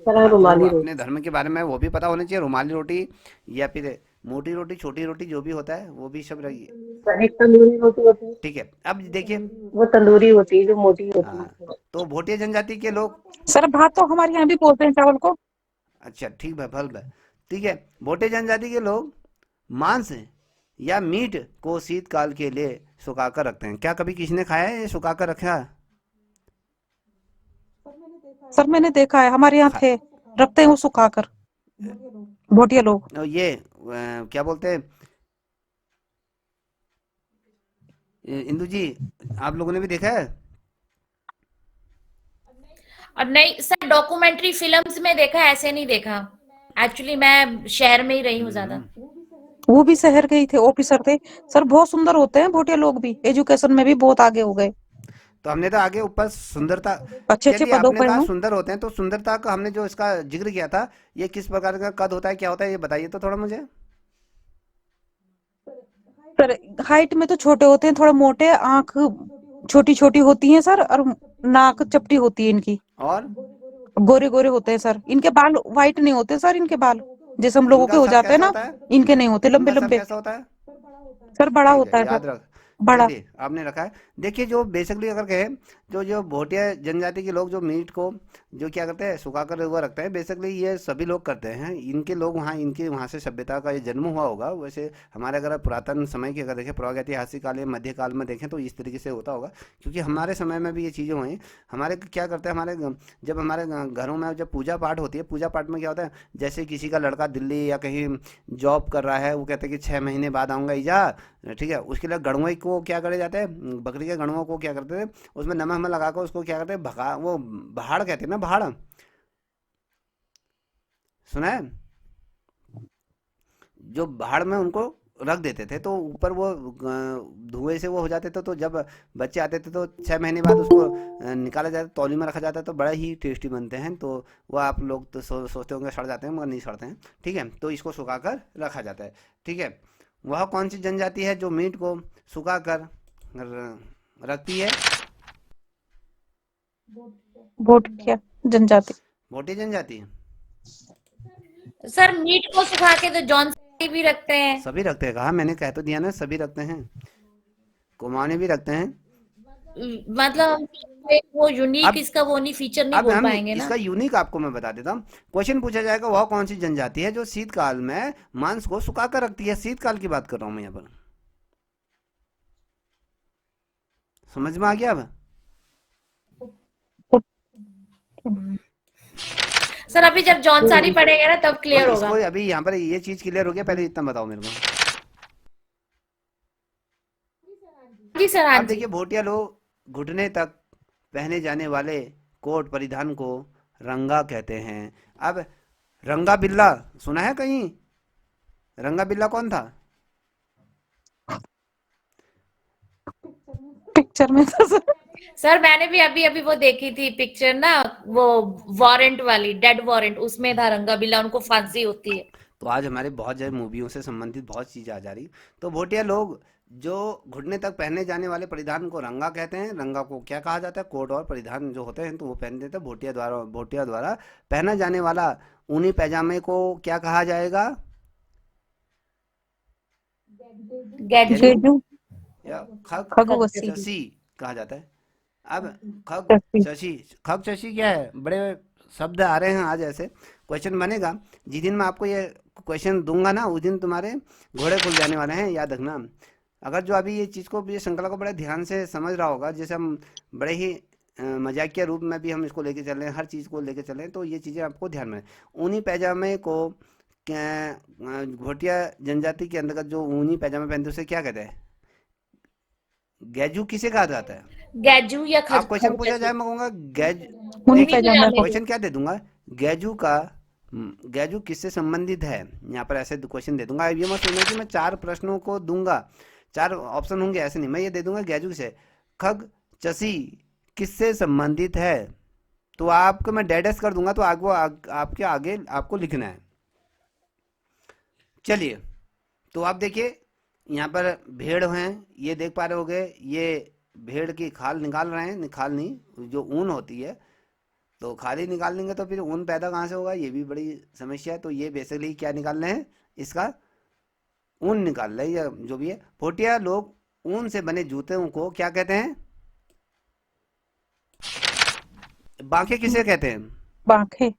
सर हाँ, तो रुमाली अपने रोटी। धर्म के बारे में वो भी पता होना चाहिए, रुमाली रोटी या फिर मोटी रोटी, छोटी रोटी, जो भी होता है वो भी सब रही। सर एक तंदूरी रोटी होती है, ठीक है, अब देखिए, वो तंदूरी होती है जो मोटी होती हाँ, है। तो भोटिया जनजाति के लोग, सर भात तो हमारे यहाँ भी बोलते हैं चावल को। अच्छा ठीक है, भल है। ठीक है, भोटिया जनजाति के लोग मांस या मीट को शीतकाल के लिए सुखा कर रखते हैं। क्या कभी किसी ने खाया है ये सुखा कर रखा? सर मैंने देखा है, हमारे यहाँ खा, थे, रखते हैं वो सुखाकर भोटिया लोग। ये क्या बोलते हैं, इंदु जी, आप लोगों ने भी देखा है? और नहीं सर, डॉक्यूमेंट्री फिल्म्स में देखा, ऐसे नहीं देखा। एक्चुअली मैं शहर में ही रही हूँ ज्यादा। वो भी शहर के ही थे, ऑफिसर थे। सर बहुत सुंदर होते हैं भोटिया लोग भी, एजुकेशन में भी बहुत आगे हो गए, तो हमने तो आगे ऊपर सुंदरता, अच्छे अच्छे चलिए पदों आपने पर कहा हूँ। सुंदर होते हैं, तो सुंदरता का हमने जो इसका जिक्र किया था, ये किस प्रकार का कद होता है, क्या होता है, ये बताइए तो थोड़ा मुझे। सर हाइट में तो छोटे होते हैं, थोड़ा मोटे, आंख छोटी छोटी होती है सर, और नाक चपटी होती है इनकी, और गोरे गोरे होते हैं सर। इनके बाल व्हाइट नहीं होते सर, इनके बाल जैसे हम लोगों के इनका हो सर जाते हैं कैसा ना, होता है? इनके नहीं होते, लंबे इनका सर लंबे। कैसा होता है? सर बड़ा ठीक होता है, है याद सर, रख, बड़ा। चलिए आपने रखा है। देखिए, जो बेसिकली अगर कहें, जो भोटिया जनजाति के लोग जो मीट को जो क्या करते हैं, सुखा कर वो रखते हैं, बेसिकली ये सभी लोग करते हैं। इनके लोग वहाँ, इनके वहाँ से सभ्यता का ये जन्म हुआ होगा। वैसे हमारे अगर पुरातन समय की अगर देखें, प्रागैतिहासिक काल या मध्यकाल में देखें, तो इस तरीके से होता होगा, क्योंकि हमारे समय में भी ये चीज़ें हुई। हमारे क्या करते हैं, जब हमारे घरों में जब पूजा पाठ होती है, पूजा पाठ में क्या होता है, जैसे किसी का लड़का दिल्ली या कहीं जॉब कर रहा है, वो कहते हैं कि 6 महीने बाद आऊँगा ईजा। ठीक है, उसके लिए गणुए को क्या करे जाते हैं, बकरी के गणुओं को क्या करते थे, उसमें नमक हमें लगा कर उसको क्या करते हैं, भगा, वो भाड़ कहते हैं ना, भाड़ सुना है? जो भाड़ में उनको रख देते थे, तो ऊपर वो धुएं से वो हो जाते थे। तो जब बच्चे आते थे, तो 6 महीने बाद उसको निकाला जाता, तौली में रखा जाता है, तो बड़ा ही टेस्टी बनते हैं। तो वो आप लोग तो सोचते होंगे सड़ जाते हैं, मगर नहीं सड़ते हैं। ठीक है, तो इसको सुखा कर रखा जाता है। ठीक है, वह कौन सी जनजाति है जो मीट को सुखा कर रखती है? भोटिया जनजाति। भोटिया जनजाति। सर मीट को सुखा के तो जॉनसी भी रखते हैं। सभी रखते हैं, कहा मैंने, कह तो दिया ना, सभी रखते हैं, कुमाऊनी भी रखते हैं। मतलब वो यूनिक अब इसका वो नहीं, फीचर नहीं अब बोल हम पाएंगे ना। इसका यूनिक आपको मैं बता देता हूँ। क्वेश्चन पूछा जाएगा, वह कौन सी जनजाति है जो शीतकाल में मांस को सुखा कर रखती है? शीतकाल की बात कर रहा हूँ मैं यहाँ पर, समझ में आ गया? अब सर अभी जब जौन सारी पढ़ेगा ना तब क्लियर तो होगा। इसको अभी यहाँ पर ये चीज क्लियर हो गया, पहले इतना बताओ मेरे को। जी सर, हाँ अब जी। देखिए, भोटिया लोग घुटने तक पहने जाने वाले कोट परिधान को रंगा कहते हैं। अब रंगा बिल्ला सुना है कहीं? रंगा बिल्ला कौन था? पिक्चर में तो सर सर मैंने भी अभी अभी वो देखी थी पिक्चर ना, वो वारंट वाली, डेड वारंट, उसमें था रंगा बिल्ला, उनको फांसी होती है। तो आज हमारे बहुत सारे मूवियों से संबंधित बहुत चीजें आ जा रही। तो भोटिया लोग जो घुटने तक पहने जाने वाले परिधान को रंगा कहते हैं। रंगा को क्या कहा जाता है? कोट और परिधान जो होते हैं तो वो पहनते थे। भोटिया द्वारा पहना जाने वाला ऊनी पैजामे को क्या कहा जाएगा? गेजू। गेजू, या खग खगवसी, शशि कहा जाता है। अब खग शशि। शशि, खग शशि क्या है? बड़े शब्द आ रहे हैं आज, ऐसे क्वेश्चन बनेगा। जिस दिन मैं आपको ये क्वेश्चन दूंगा ना, उस दिन तुम्हारे घोड़े खुल जाने वाले हैं, याद रखना। अगर जो अभी ये चीज़ को, ये श्रृंखला को बड़े ध्यान से समझ रहा होगा, जैसे हम बड़े ही मजाकिया रूप में भी हम इसको लेके चल रहे हैं, हर चीज़ को लेके चल रहे हैं, तो ये चीज़ें आपको ध्यान में। ऊनी पैजामे को घोटिया जनजाति के अंतर्गत जो ऊनी पैजामे पहनते हैं उसे क्या कहते हैं? गैजू किसे कहा जाता है? गेजू या आप क्वेश्चन पूछा जाए, मैं कहूँगा गैज, ऊनी एक पैजामे को। क्वेश्चन क्या दे दूंगा? गैजू का गैजू किससे संबंधित है? यहाँ पर ऐसे क्वेश्चन दे दूंगा। ये मत सोचना कि मैं 4 प्रश्नों को दूंगा, 4 ऑप्शन होंगे, ऐसे नहीं। मैं ये दे दूंगा गैजू किसे, खग चसी किससे संबंधित है। तो आपको मैं डेडेस कर दूंगा, तो आपके आगे आपको लिखना है। चलिए, तो आप देखिए यहाँ पर भेड़ हैं, ये देख पा रहे होगे। ये भेड़ की खाल निकाल रहे हैं, खाल नहीं, जो ऊन होती है। तो खाल ही निकाल लेंगे तो फिर ऊन पैदा कहाँ से होगा? ये भी बड़ी समस्या है। तो ये बेसिकली क्या निकाल रहे हैं? इसका ऊन निकाल रहे हैं, या जो भी है। भोटिया लोग ऊन से बने जूतों को क्या कहते हैं? बांके किसे कहते हैं? बांके,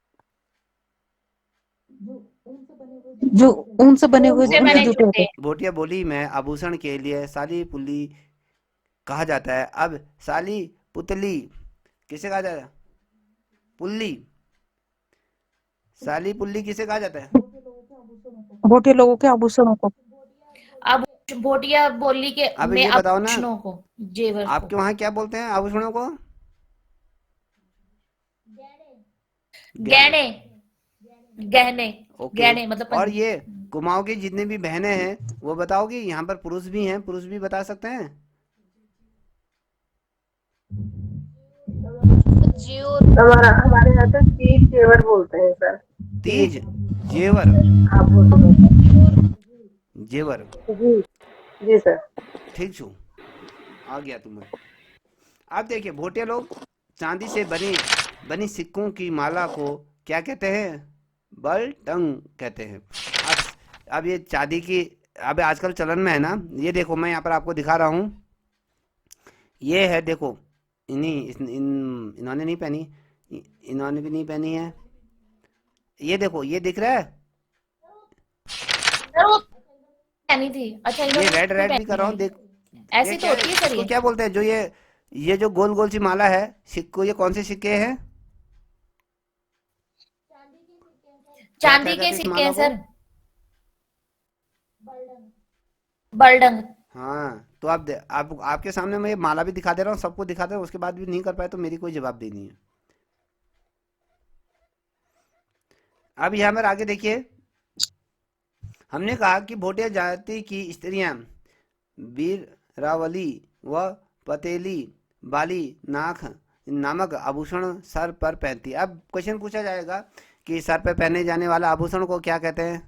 जो ऊन से बने हुए से बने जूते होते जूते। भोटिया बोली में आभूषण के लिए साली पुल्ली कहा जाता है। अब साली पुतली किसे कहा जाता है? पुल्ली। साली पुल्ली किसे कहा जाता है? हैं, भोटिया लोगों के आभूषणों को। अब भोटिया बोली के अब में ये बताओ ना, आभूषणों को, जेवर को। आपके वहां क्या बोलते हैं आभूषणों को? गहने, गहने, ओके। गहने मतलब और ये कुमाऊं की जितनी भी बहनें हैं वो बताओगी। यहाँ पर पुरुष भी हैं, पुरुष भी बता सकते हैं। हमारे यहाँ तो तीज जेवर बोलते हैं सर। तीज जेवर, आप बोलो। जेवर, जी जी सर। ठीक छू, आ गया तुम्हें। अब देखिए, भोटिया लोग चांदी से बनी सिक्कों की माला को क्या कहते हैं? बलटंग कहते हैं। अब ये चांदी की, अब आजकल चलन में है ना। ये देखो, मैं यहाँ पर आपको दिखा रहा हूँ। ये है, देखो, इन्होंने नहीं पहनी, इन्होंने भी नहीं पहनी है। ये देखो, ये दिख रहा है, सर वो पहनी थी। अच्छा, ये इन्होंने रेड पहनी भी कर रहा हूँ, है। देख। ऐसी ये तो क्या होती है सर इसको ये। क्या बोलते हैं? जो ये जो गोल गोल सी माला है, सिक्को, ये कौन से सिक्के हैं? क्या चांदी कहते के हैं इस सिक्के माला हैं को? सर, बलडंग। हाँ, तो आप आपके सामने मैं ये माला भी दिखा दे रहा हूँ, सबको दिखा दे रहा हूँ, उसके बाद भी नहीं कर पाए तो मेरी कोई जवाब देनी है। अब यहाँ पर आगे देखिए, हमने कहा कि भोटिया जाति की स्त्रियां बीरावली व पतेली बाली नाक नामक आभूषण सर पर पहनती। अब क्वेश्चन पूछा जाएगा कि सर पर पहने जाने वाला आभूषण को क्या कहते हैं?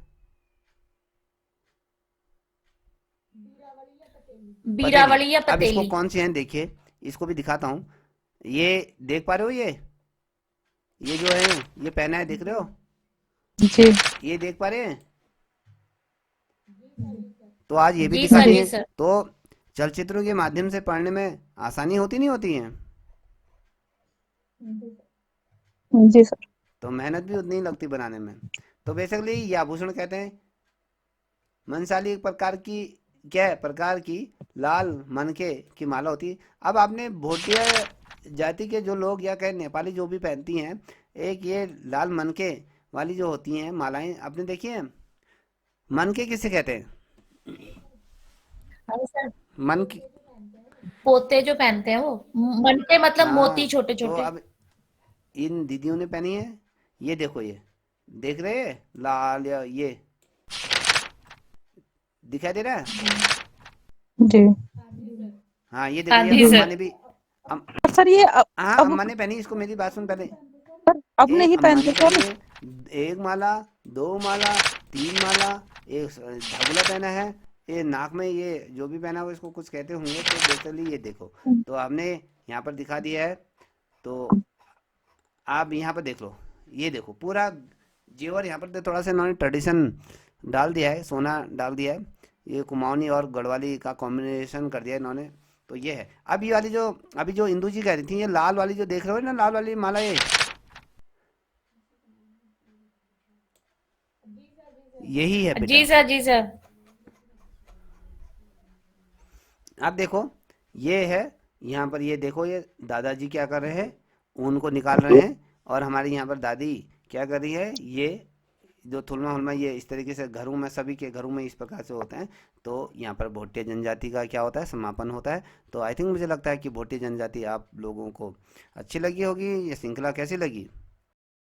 बीरावली या अब इसको पतेली। कौन सी है, देखिए, इसको भी दिखाता हूँ। ये देख पा रहे हो? ये जो है, ये पहना है, देख रहे हो? जी, ये देख पा रहे हैं? तो आज ये भी जी दिखा सर, दिए। जी सर। तो चलचित्रों के माध्यम से पढ़ने में आसानी होती नहीं होती है? जी सर। तो मेहनत भी उतनी ही लगती बनाने में। तो बेसिकली ये आभूषण कहते हैं। मनसाली एक प्रकार की, क्या है, प्रकार की लाल मनके की माला होती है। अब आपने भोटिया जाति के जो लोग या कहे नेपाली जो भी पहनती हैं, एक ये लाल मनके वाली जो होती हैं मालाएं, आपने देखी है? मनके किसे कहते हैं? अरे सर, मन की, पोते जो पहनते हैं वो मनके मतलब मोती हाँ। छोटे तो छोटे। अब इन दीदियों ने पहनी है, ये देखो, ये देख रहे हैं लाल, या ये दिखाई दे रहा है? जी। हाँ ये देखो, हाँ ये जी अम्मा सर। ने भी और सर ये हाँ अब अम्मा ने पहनी, इसको मेरी बात सुन पहले। अब नहीं अम्मा पहनते ने पहनी सर। है, एक माला, दो माला, तीन माला, एक धागुला पहना है, ये नाक में ये जो भी पहना हो इसको कुछ कहते होंगे, तो बेसिकली ये देखो। तो हमने यहाँ पर दिखा दिया है, तो आप यहाँ पर देख लो, ये देखो पूरा जेवर यहाँ पर थोड़ा सा इन्होंने ट्रेडिशन डाल दिया है, सोना डाल दिया है, ये कुमाऊनी और गढ़वाली का कॉम्बिनेशन कर दिया है इन्होंने। तो ये है। अब ये वाली जो अभी जो इंदू जी कह रही थी, ये लाल वाली जो देख रहे हो ना, लाल वाली माला, ये यही है बेटा। जी सर, जी सर। आप देखो, ये है, यहाँ पर ये देखो, ये दादाजी क्या कर रहे हैं, ऊन को निकाल रहे हैं, और हमारी यहाँ पर दादी क्या कर रही है, ये जो थुलमा हुलमा ये इस तरीके से घरों में, सभी के घरों में इस प्रकार से होते हैं। तो यहाँ पर भोटिया जनजाति का क्या होता है, समापन होता है। तो आई थिंक मुझे लगता है कि भोटिया जनजाति आप लोगों को अच्छी लगी होगी। ये श्रृंखला कैसी लगी?